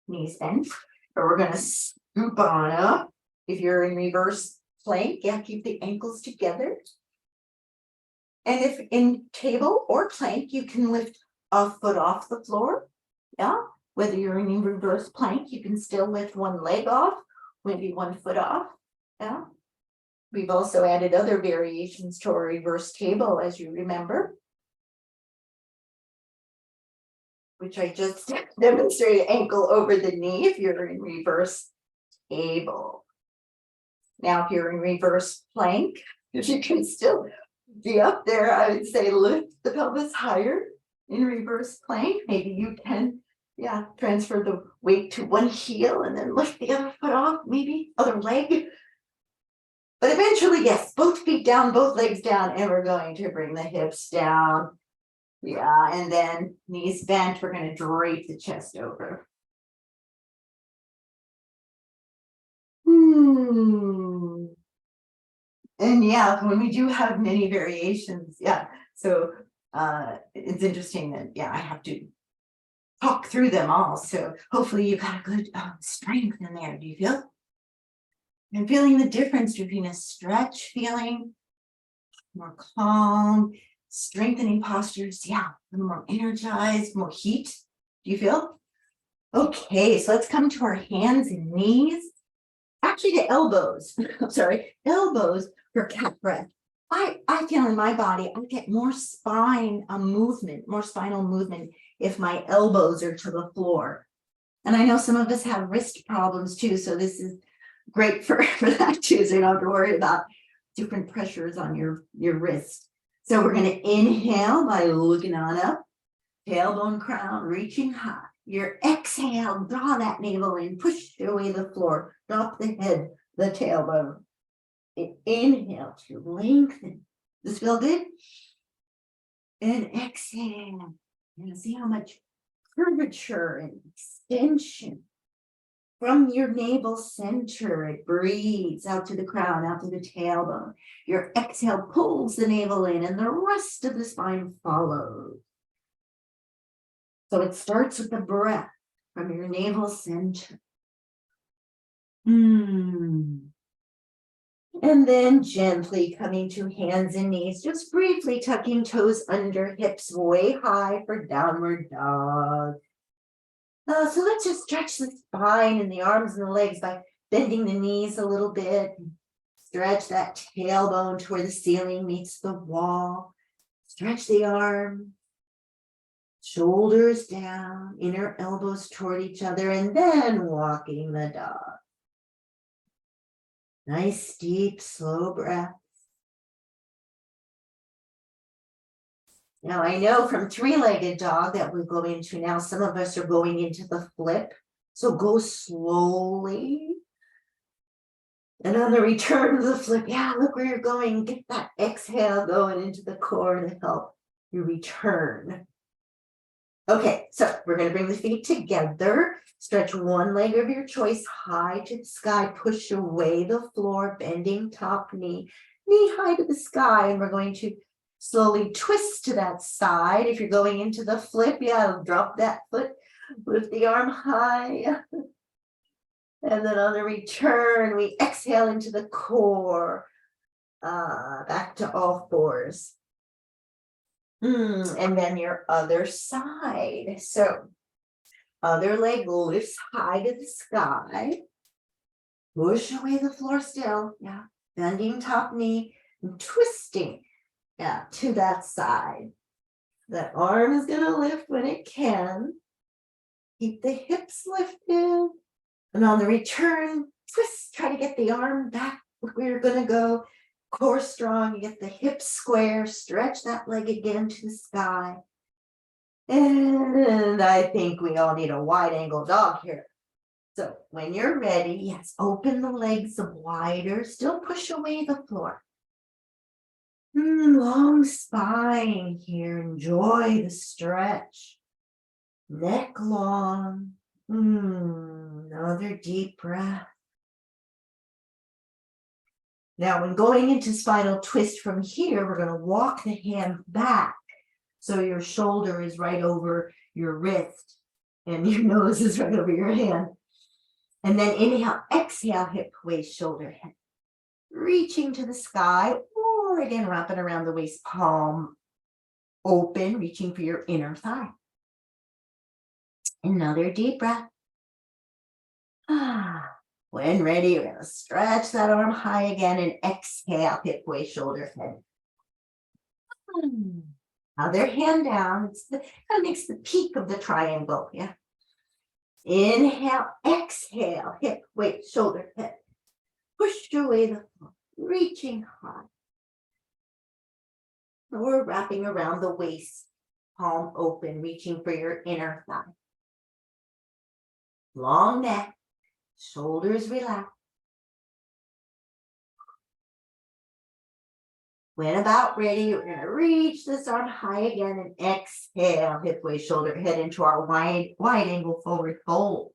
knees bent, or we're going to scoop on up. If you're in reverse plank, yeah, keep the ankles together. And if in table or plank, you can lift a foot off the floor. Yeah, whether you're in reverse plank, you can still lift one leg off, maybe one foot off. Yeah. We've also added other variations to our reverse table, as you remember, which I just demonstrated, ankle over the knee if you're in reverse table. Now, if you're in reverse plank, if you can still be up there, I would say lift the pelvis higher in reverse plank. Maybe you can, transfer the weight to one heel and then lift the other foot off, maybe other leg. But eventually, yes, both feet down, both legs down, and we're going to bring the hips down. Yeah, and then knees bent, we're going to drape the chest over. And yeah, when we do have many variations, so it's interesting that, I have to talk through them all. So hopefully you got a good strength in there. Do you feel? And feeling the difference between a stretch feeling, more calm, strengthening postures, a little more energized, more heat. Do you feel? Okay, so let's come to our hands and knees. Actually, to elbows. Elbows for cat breath. I feel in my body, I get more spinal movement if my elbows are to the floor. And I know some of us have wrist problems too, so this is great for that too, so you don't have to worry about different pressures on your wrist. So we're going to inhale by looking on up, tailbone crown, reaching high. Your exhale, draw that navel in, push away the floor, drop the head, the tailbone. Inhale to lengthen. Does this feel good? And exhale. And see how much curvature and extension from your navel center. It breathes out to the crown, out to the tailbone. Your exhale pulls the navel in and the rest of the spine follows. So it starts with the breath from your navel center. And then gently coming to hands and knees, just briefly tucking toes under, hips way high for downward dog. So let's just stretch the spine and the arms and the legs by bending the knees a little bit. Stretch that tailbone to where the ceiling meets the wall. Stretch the arm. Shoulders down, inner elbows toward each other, and then walking the dog. Nice, deep, slow breath. Now I know from three-legged dog that we go into now, some of us are going into the flip. So go slowly. And on the return of the flip, yeah, look where you're going. Get that exhale going into the core to help you return. Okay, so we're going to bring the feet together. Stretch one leg of your choice high to the sky. Push away the floor, bending top knee, knee high to the sky. And we're going to slowly twist to that side. If you're going into the flip, yeah, drop that foot, lift the arm high. And then on the return, we exhale into the core, back to all fours. And then your other side. So other leg lifts high to the sky. Push away the floor still. Yeah. Bending top knee and twisting. Yeah, to that side. That arm is going to lift when it can. Keep the hips lifted. And on the return, twist, try to get the arm back. We're going to go core strong. You get the hips square, stretch that leg again to the sky. And I think we all need a wide angle dog here. So when you're ready, yes, open the legs wider, still push away the floor. Long spine here, enjoy the stretch. Neck long. Another deep breath. Now, when going into spinal twist from here, we're going to walk the hand back. So your shoulder is right over your wrist and your nose is right over your hand. And then inhale, exhale, hip, waist, shoulder, head. Reaching to the sky, or again, wrapping around the waist, palm open, reaching for your inner thigh. Another deep breath. When ready, you're going to stretch that arm high again and exhale, hip, waist, shoulder, head. Other hand down. It's the kind of makes the peak of the triangle. Yeah. Inhale, exhale, hip, waist, shoulder, head. Push away the floor, reaching high. Or wrapping around the waist, palm open, reaching for your inner thigh. Long neck, shoulders relaxed. When about ready, you're going to reach this arm high again and exhale, hip, waist, shoulder, head into our wide angle forward fold.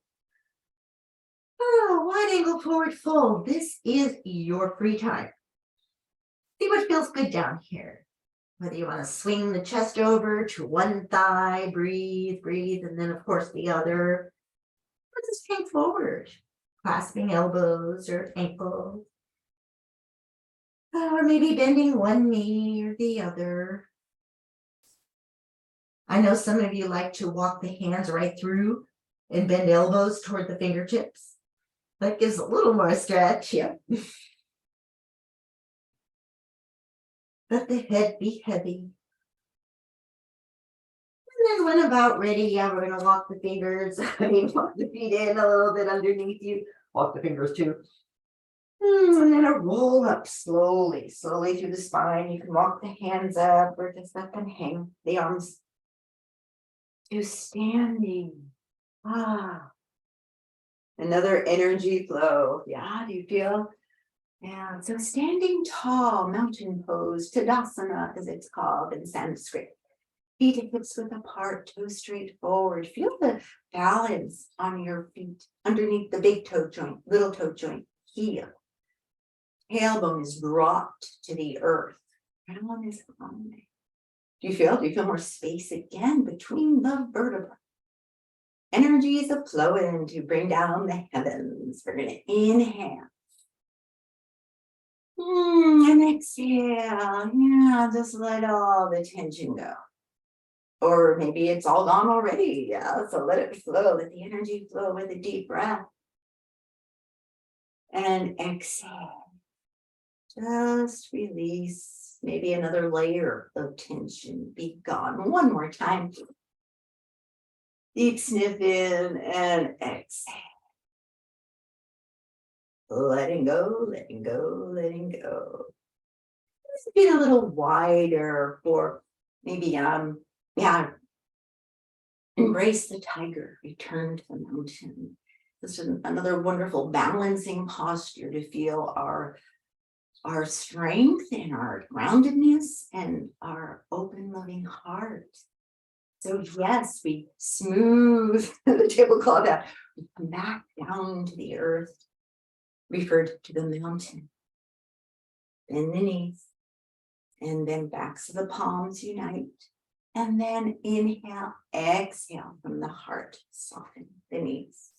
Wide angle forward fold. This is your free time. See what feels good down here. Whether you want to swing the chest over to one thigh, breathe, and then of course the other. Or just hang forward, clasping elbows or ankles. Or maybe bending one knee or the other. I know some of you like to walk the hands right through and bend elbows toward the fingertips. That gives a little more stretch, yeah. Let the head be heavy. And then when about ready, yeah, we're going to walk the fingers. Walk the feet in a little bit underneath you. Walk the fingers too. And then a roll up slowly through the spine. You can walk the hands up or just up and hang the arms to standing. Another energy flow. Yeah, do you feel? Yeah, so standing tall, mountain pose, Tadasana as it's called in Sanskrit. Feet and hips width apart, toes straight forward. Feel the balance on your feet underneath the big toe joint, little toe joint, heel. Tailbone is dropped to the earth. Crown is high. Do you feel more space again between the vertebrae? Energies are flowing to bring down the heavens. We're going to inhale. And exhale. Yeah, just let all the tension go. Or maybe it's all gone already. Yeah, so let it flow. Let the energy flow with a deep breath. And exhale. Just release. Maybe another layer of tension. Be gone. One more time. Deep sniff in and exhale. Letting go, letting go, letting go. Just get a little wider for maybe, yeah, embrace the tiger, return to the mountain. This is another wonderful balancing posture to feel our strength and our groundedness and our open, loving heart. So yes, we smooth the tablecloth out. We come back down to the earth, referred to the mountain. Bend the knees, and then backs of the palms unite. And then inhale, exhale from the heart, soften the knees.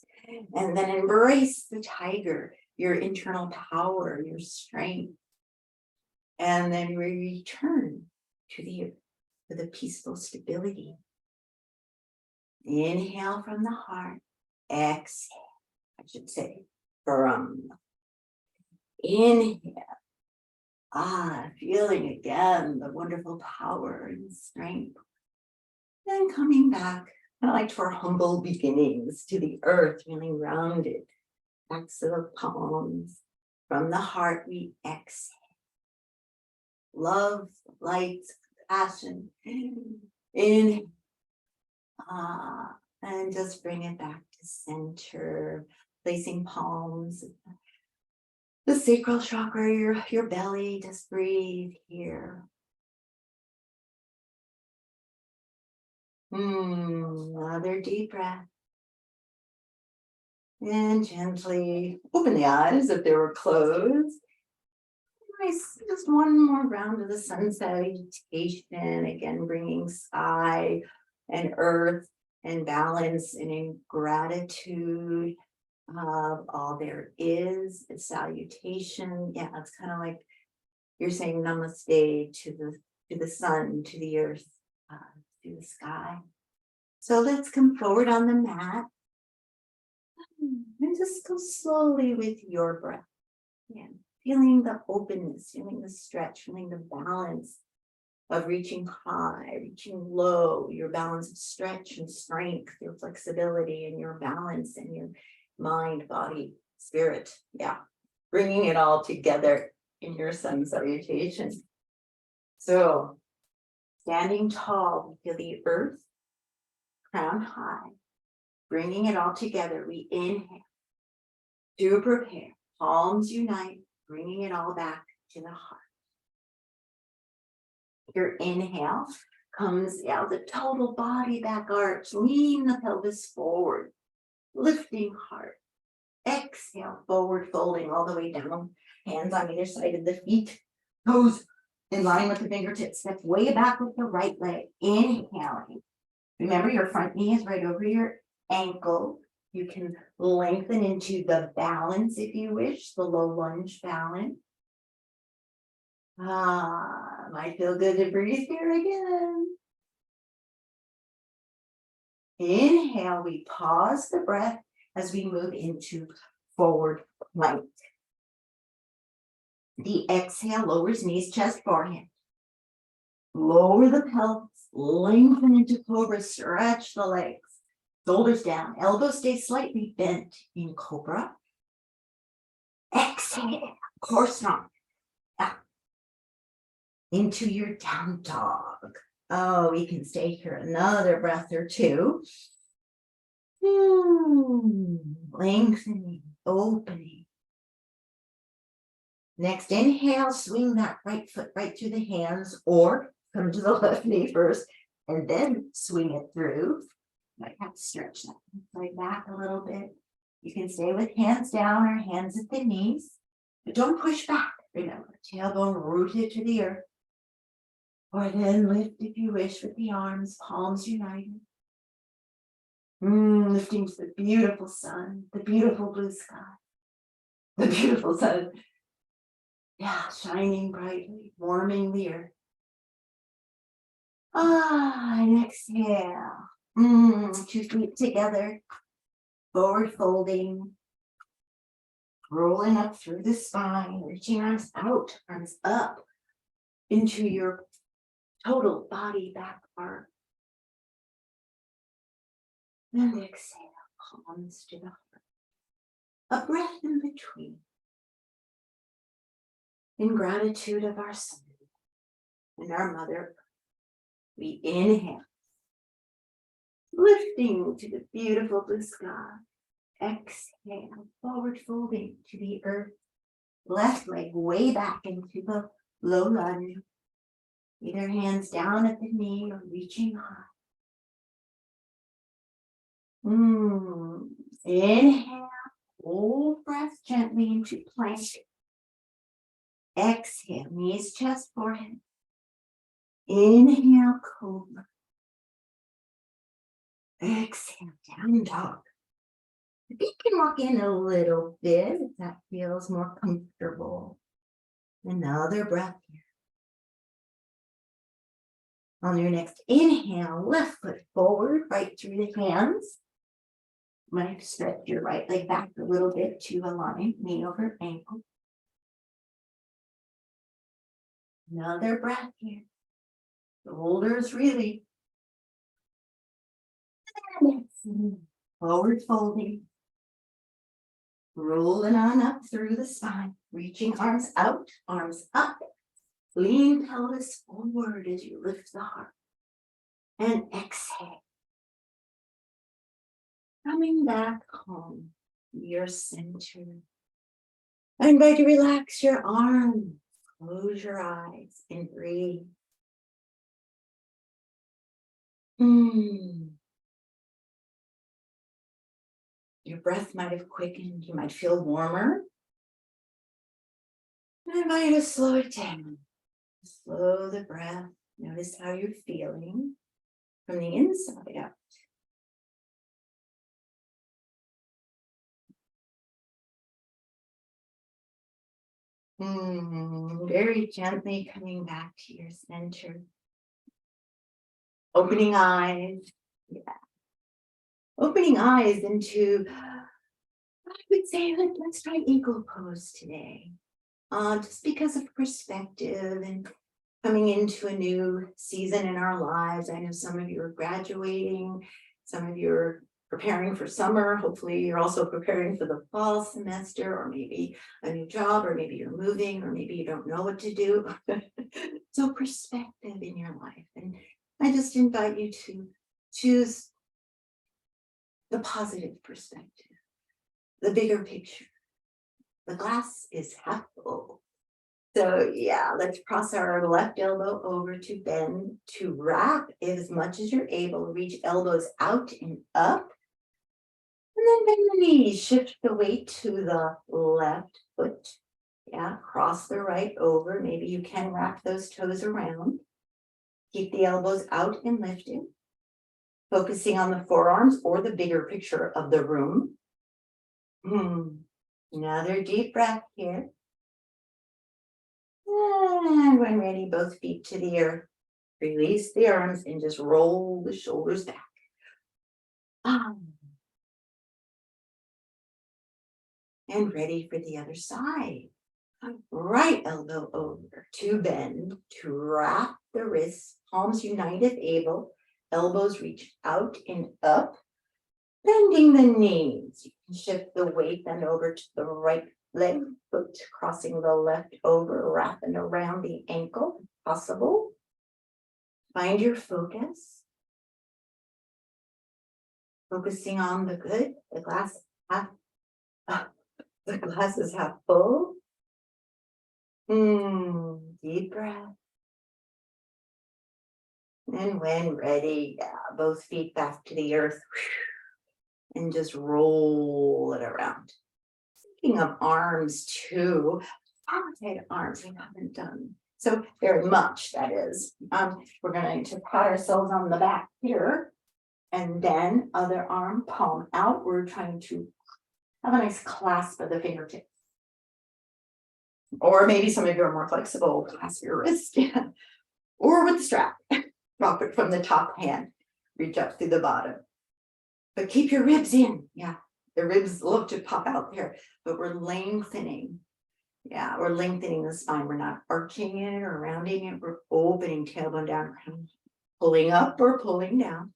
And then embrace the tiger, your internal power, your strength. And then we return to the earth with a peaceful stability. Inhale from the heart, exhale, I should say, from inhale. Feeling again the wonderful power and strength. Then coming back, kind of like to our humble beginnings, to the earth, feeling rounded. Backs of the palms. From the heart, we exhale. Love, light, passion. Inhale. And just bring it back to center, placing palms. The sacral chakra, your belly, just breathe here. Another deep breath. And gently open the eyes if they were closed. Nice, just one more round of the sun salutation. Again, bringing sky and earth and balance and in gratitude of all there is. A salutation. Yeah, it's kind of like you're saying namaste to the sun, to the earth, to the sky. So let's come forward on the mat and just go slowly with your breath. Yeah, feeling the openness, feeling the stretch, feeling the balance of reaching high, reaching low, your balance of stretch and strength, your flexibility and your balance and your mind, body, spirit. Yeah, bringing it all together in your sun salutation. So standing tall, we feel the earth, crown high, bringing it all together. We inhale to prepare, palms unite, bringing it all back to the heart. Your inhale comes out, the total body back arch, lean the pelvis forward, lifting heart. Exhale, forward folding all the way down, hands on either side of the feet, toes in line with the fingertips, step way back with the right leg, inhaling. Remember your front knee is right over your ankle. You can lengthen into the balance if you wish, the low lunge balance. Might feel good to breathe here again. Inhale, we pause the breath as we move into forward plank. The exhale lowers knees, chest, forehead. Lower the pelvis, lengthen into cobra, stretch the legs. Shoulders down, elbows stay slightly bent in cobra. Exhale, core strong. Into your down dog. Oh, we can stay here another breath or two. Lengthening, opening. Next inhale, swing that right foot right through the hands or come to the left knee first and then swing it through. Might have to stretch that leg back a little bit. You can stay with hands down or hands at the knees, but don't push back. Remember, tailbone rooted to the earth. Or then lift if you wish with the arms, palms united. Lifting to the beautiful sun, the beautiful blue sky, the beautiful sun. Yeah, shining brightly, warming the earth. And exhale. 2 feet together, forward folding, rolling up through the spine, reaching arms out, arms up into your total body back arc. And exhale, palms to the heart. A breath in between. In gratitude of our sun and our mother, We inhale, lifting to the beautiful blue sky. Exhale, forward folding to the earth. Left leg way back into the low lunge. Either hands down at the knee or reaching high. Inhale, hold breath gently into plank. Exhale, knees, chest, forehead. Inhale, cobra. Exhale, down dog. If you can walk in a little bit, if that feels more comfortable. Another breath here. On your next inhale, left foot forward, right through the hands. Might stretch your right leg back a little bit to align, knee over ankle. Another breath here. Shoulders really. Forward folding. Rolling on up through the spine, reaching arms out, arms up. Lean pelvis forward as you lift the heart. And exhale. Coming back home, your center. I invite you to relax your arms, close your eyes, and breathe. Your breath might have quickened, you might feel warmer. I invite you to slow it down. Slow the breath. Notice how you're feeling from the inside out. Very gently coming back to your center. Opening eyes. Yeah. Opening eyes into, I would say, let's try eagle pose today. Just because of perspective and coming into a new season in our lives. I know some of you are graduating, some of you are preparing for summer. Hopefully you're also preparing for the fall semester, or maybe a new job, or maybe you're moving, or maybe you don't know what to do. So perspective in your life. And I just invite you to choose the positive perspective, the bigger picture. The glass is half full. So yeah, let's cross our left elbow over to bend, to wrap as much as you're able. Reach elbows out and up. And then bend the knees, shift the weight to the left foot. Yeah, cross the right over. Maybe you can wrap those toes around. Keep the elbows out and lifted. Focusing on the forearms or the bigger picture of the room. Another deep breath here. And when ready, both feet to the earth. Release the arms and just roll the shoulders back. And ready for the other side. Right elbow over to bend, to wrap the wrists, palms unite if able, elbows reach out and up, bending the knees. You can shift the weight then over to the right leg, foot crossing the left over, wrapping around the ankle, if possible. Find your focus. Focusing on the good, the glass is half full. Deep breath. And when ready, both feet back to the earth. And just roll it around. Speaking of arms too, outside arms we haven't done so very much, that is. We're going to pat ourselves on the back here. And then other arm, palm out. We're trying to have a nice clasp of the fingertips. Or maybe some of you are more flexible, clasp your wrist. Or with the strap. Drop it from the top hand. Reach up through the bottom. But keep your ribs in. Yeah, the ribs love to pop out there. But we're lengthening. Yeah, we're lengthening the spine. We're not arching it or rounding it. We're opening tailbone down, pulling up or pulling down.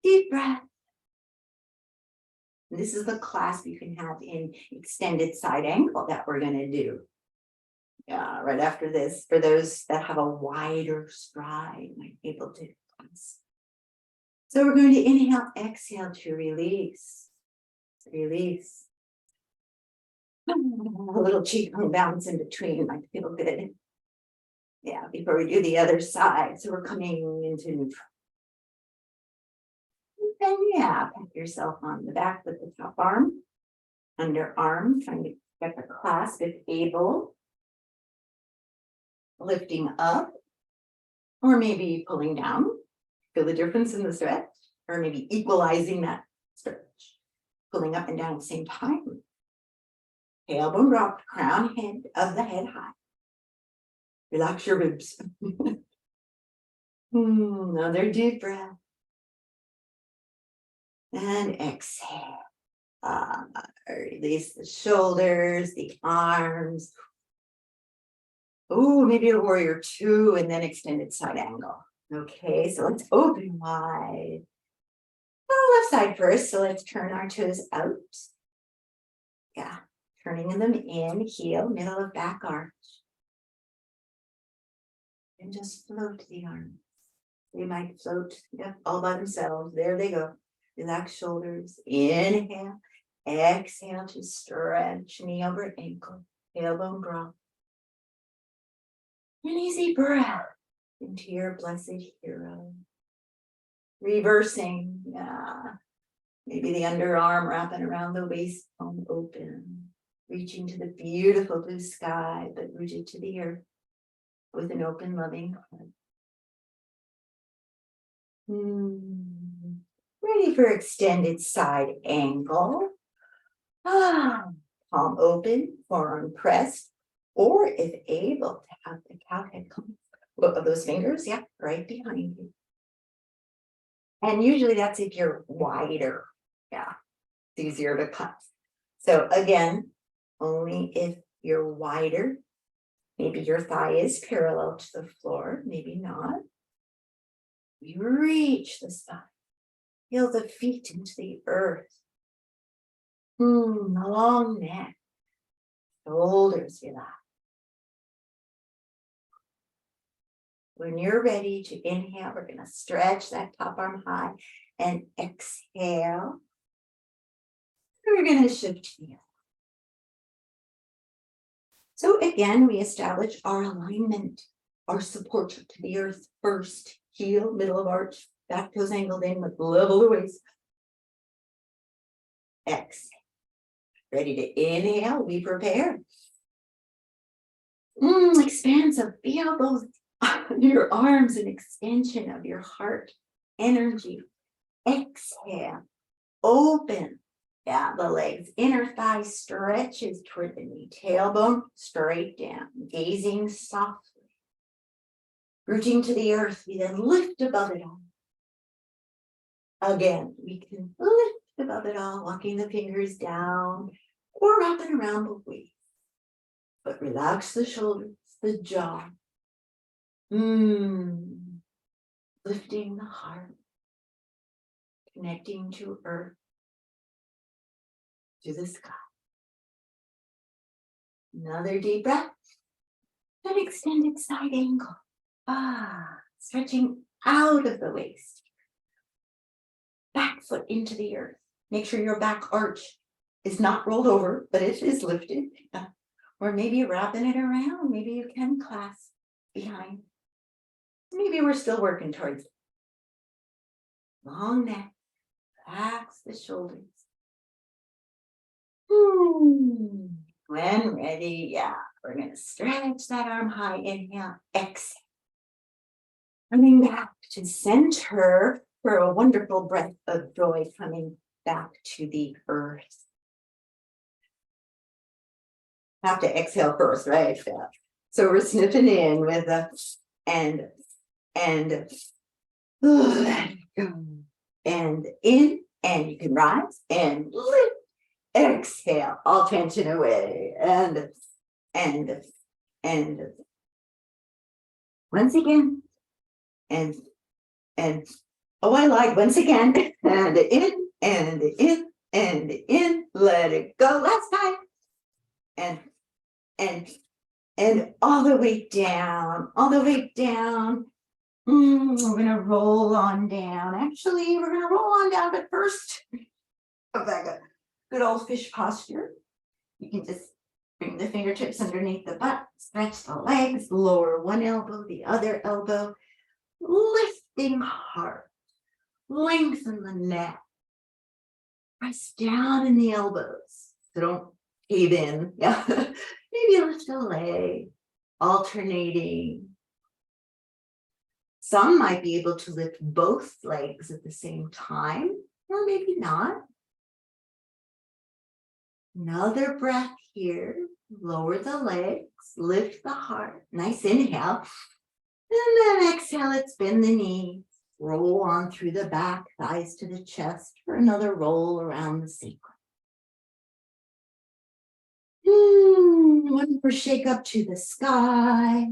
Deep breath. And this is the clasp you can have in extended side angle that we're going to do. Yeah, right after this, for those that have a wider stride, might be able to. So we're going to inhale, exhale to release. Release. A little cheekbone bounce in between might feel good. Yeah, before we do the other side. So we're coming into neutral. And yeah, pat yourself on the back with the top arm, underarm, trying to get the clasp if able. Lifting up, or maybe pulling down. Feel the difference in the stretch, or maybe equalizing that stretch. Pulling up and down at the same time. Tailbone dropped, crown head of the head high. Relax your ribs. Another deep breath. And exhale. Release the shoulders, the arms. Oh, maybe a warrior two and then extended side angle. Okay, so let's open wide. Left side first, so let's turn our toes out. Yeah, turning them in, heel, middle of back arch. And just float the arms. They might float, yep, all by themselves. There they go. Relax shoulders. Inhale. Exhale to stretch knee over ankle. Tailbone drop. An easy breath into your blessed hero. Reversing. Yeah. Maybe the underarm wrapping around the waist bone open. Reaching to the beautiful blue sky, but rooted to the earth with an open, loving heart. Ready for extended side angle. Palm open, forearm pressed, or if able to have the cow head come of those fingers, yeah, right behind you. And usually that's if you're wider. Yeah, it's easier to cut. So again, only if you're wider. Maybe your thigh is parallel to the floor, maybe not. You reach the spine. Feel the feet into the earth. Long neck. Shoulders relax. When you're ready to inhale, we're going to stretch that top arm high and exhale. We're going to shift to the other. So again, we establish our alignment, our support to the earth first. Heel, middle of arch, back toes angled in with level the waist. Exhale. Ready to inhale, we prepare. Expansive, feel those your arms, an extension of your heart energy. Exhale, open. Yeah, the legs, inner thigh stretches toward the knee, tailbone straight down, gazing softly. Rooting to the earth, we then lift above it all. Again, we can lift above it all, walking the fingers down or wrapping around the waist. But relax the shoulders, the jaw. Lifting the heart, connecting to earth, to the sky. Another deep breath. An extended side angle. Stretching out of the waist. Back foot into the earth. Make sure your back arch is not rolled over, but it is lifted. Or maybe wrapping it around. Maybe you can clasp behind. Maybe we're still working towards it. Long neck. Relax the shoulders. When ready, yeah, we're going to stretch that arm high. Inhale, exhale. Coming back to center for a wonderful breath of joy coming back to the earth. Have to exhale first, right? So we're sniffing in with a and let it go. And in, and you can rise and lift. Exhale, all tension away. And once again. And oh, I like once again. And in, let it go. Last time. And And all the way down, all the way down. We're gonna roll on down. Actually, we're gonna roll on down, but first, come back up. Good old fish posture. You can just bring the fingertips underneath the butt, stretch the legs, lower one elbow, the other elbow, lifting heart, lengthen the neck, press down in the elbows, so don't cave in. Yeah, maybe lift a leg, alternating. Some might be able to lift both legs at the same time, or maybe not. Another breath here. Lower the legs, lift the heart. Nice inhale. And then exhale it, bend the knees. Roll on through the back, thighs to the chest for another roll around the sacrum. One more shake up to the sky.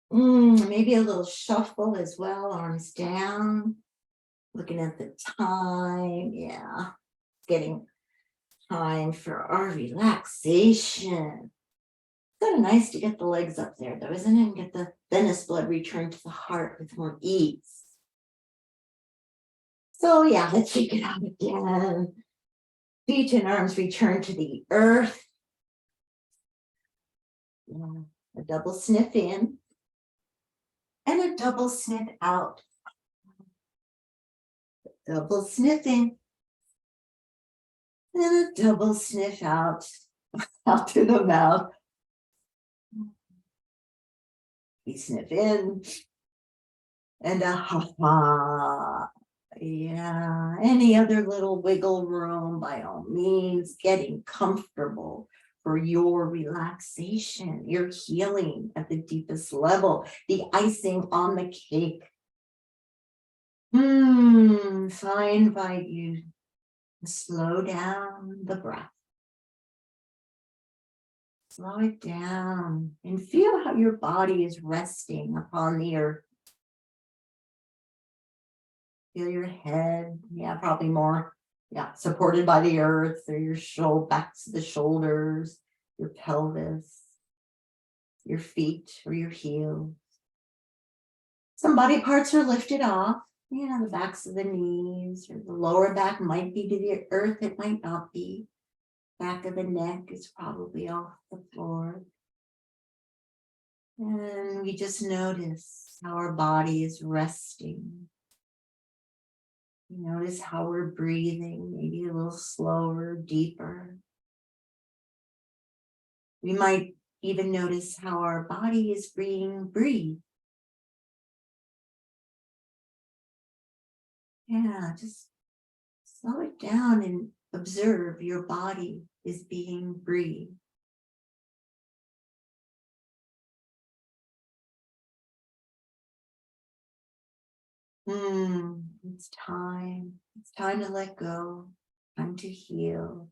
Maybe a little shuffle as well, arms down. Looking at the time, yeah. Getting time for our relaxation. Kind of nice to get the legs up there though, isn't it? And get the venous blood return to the heart with more ease. So yeah, let's shake it out again. Feet and arms return to the earth. Yeah, a double sniff in and a double sniff out. Double sniff in and a double sniff out, out through the mouth. We sniff in and a ha-ha. Yeah, any other little wiggle room, by all means, getting comfortable for your relaxation, your healing at the deepest level, the icing on the cake. So I invite you to slow down the breath. Slow it down and feel how your body is resting upon the earth. Feel your head, yeah, probably more, yeah, supported by the earth, or your shoulder, back to the shoulders, your pelvis, your feet or your heels. Some body parts are lifted off, yeah, the backs of the knees, or the lower back might be to the earth, it might not be. Back of the neck is probably off the floor. And we just notice how our body is resting. You notice how we're breathing, maybe a little slower, deeper. We might even notice how our body is being breathed. Yeah, just slow it down and observe your body is being breathed. It's time. It's time to let go, time to heal.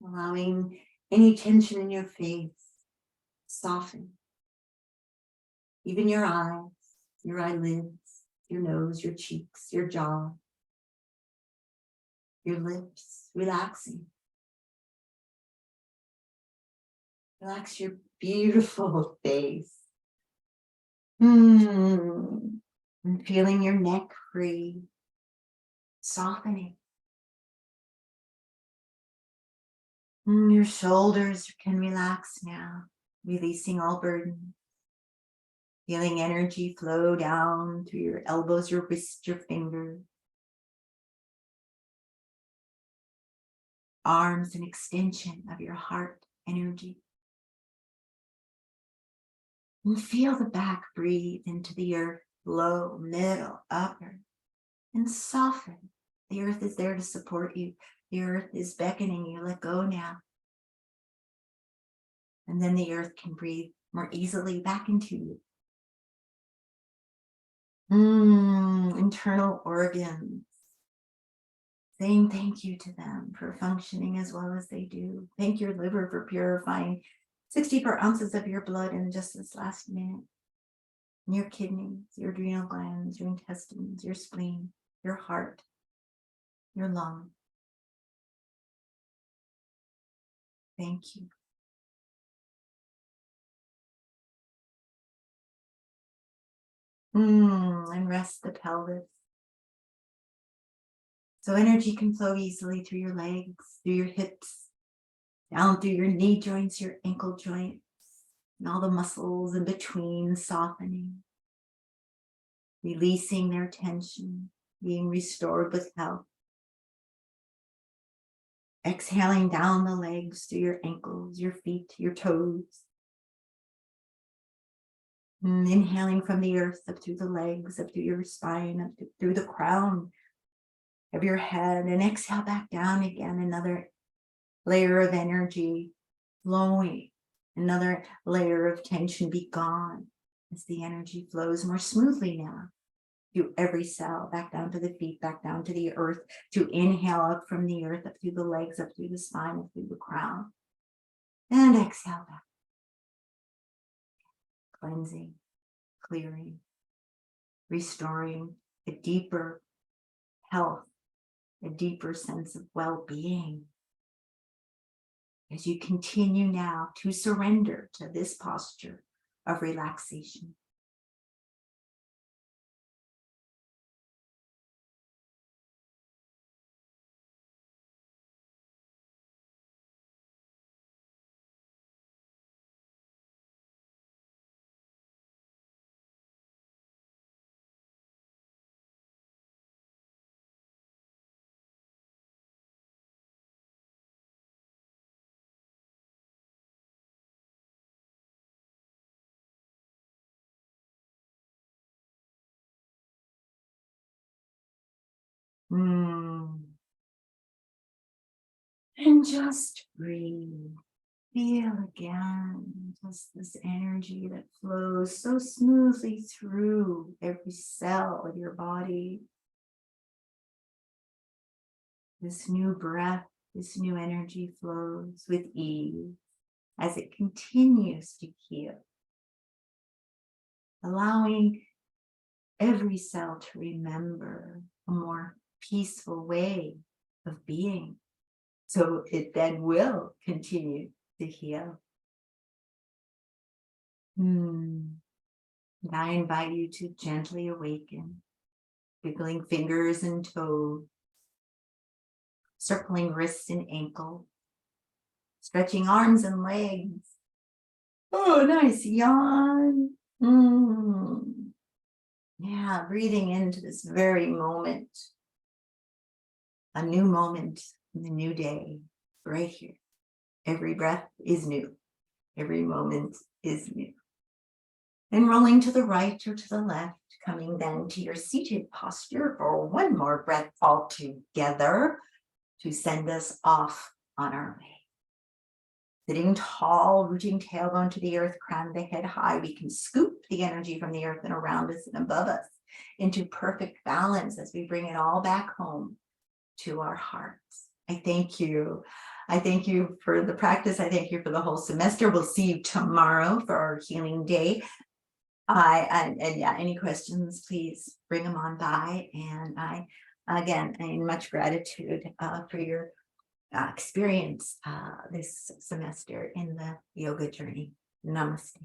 Allowing any tension in your face soften. Even your eyes, your eyelids, your nose, your cheeks, your jaw, your lips, relaxing. Relax your beautiful face. And feeling your neck free, softening. Your shoulders can relax now, releasing all burden. Feeling energy flow down through your elbows, your wrists, your fingers. Arms, an extension of your heart energy. And feel the back breathe into the earth, low, middle, upper, and soften. The earth is there to support you. The earth is beckoning you, let go now. And then the earth can breathe more easily back into you. Internal organs. Saying thank you to them for functioning as well as they do. Thank your liver for purifying 64 ounces of your blood in just this last minute. And your kidneys, your adrenal glands, your intestines, your spleen, your heart, your lung. Thank you. And rest the pelvis. So energy can flow easily through your legs, through your hips, down through your knee joints, your ankle joints, and all the muscles in between softening, releasing their tension, being restored with health. Exhaling down the legs through your ankles, your feet, your toes. And inhaling from the earth up through the legs, up through your spine, through the crown of your head, and exhale back down again. Another layer of energy flowing, another layer of tension be gone as the energy flows more smoothly now through every cell, back down to the feet, back down to the earth, to inhale up from the earth, up through the legs, up through the spine, up through the crown, and exhale back. Cleansing, clearing, restoring a deeper health, a deeper sense of well-being. As you continue now to surrender to this posture of relaxation. And just breathe. Feel again just this energy that flows so smoothly through every cell of your body. This new breath, this new energy flows with ease as it continues to heal, allowing every cell to remember a more peaceful way of being. So it then will continue to heal. And I invite you to gently awaken, wiggling fingers and toes, circling wrists and ankle, stretching arms and legs. Oh, nice yawn. Yeah, breathing into this very moment. A new moment in the new day, right here. Every breath is new. Every moment is new. And rolling to the right or to the left, coming then to your seated posture for one more breath all together to send us off on our way. Sitting tall, rooting tailbone to the earth, crown of the head high, we can scoop the energy from the earth and around us and above us into perfect balance as we bring it all back home to our hearts. I thank you. I thank you for the practice. I thank you for the whole semester. We'll see you tomorrow for our healing day. Any questions, please bring them on by. And again, in much gratitude for your experience this semester in the yoga journey. Namaste.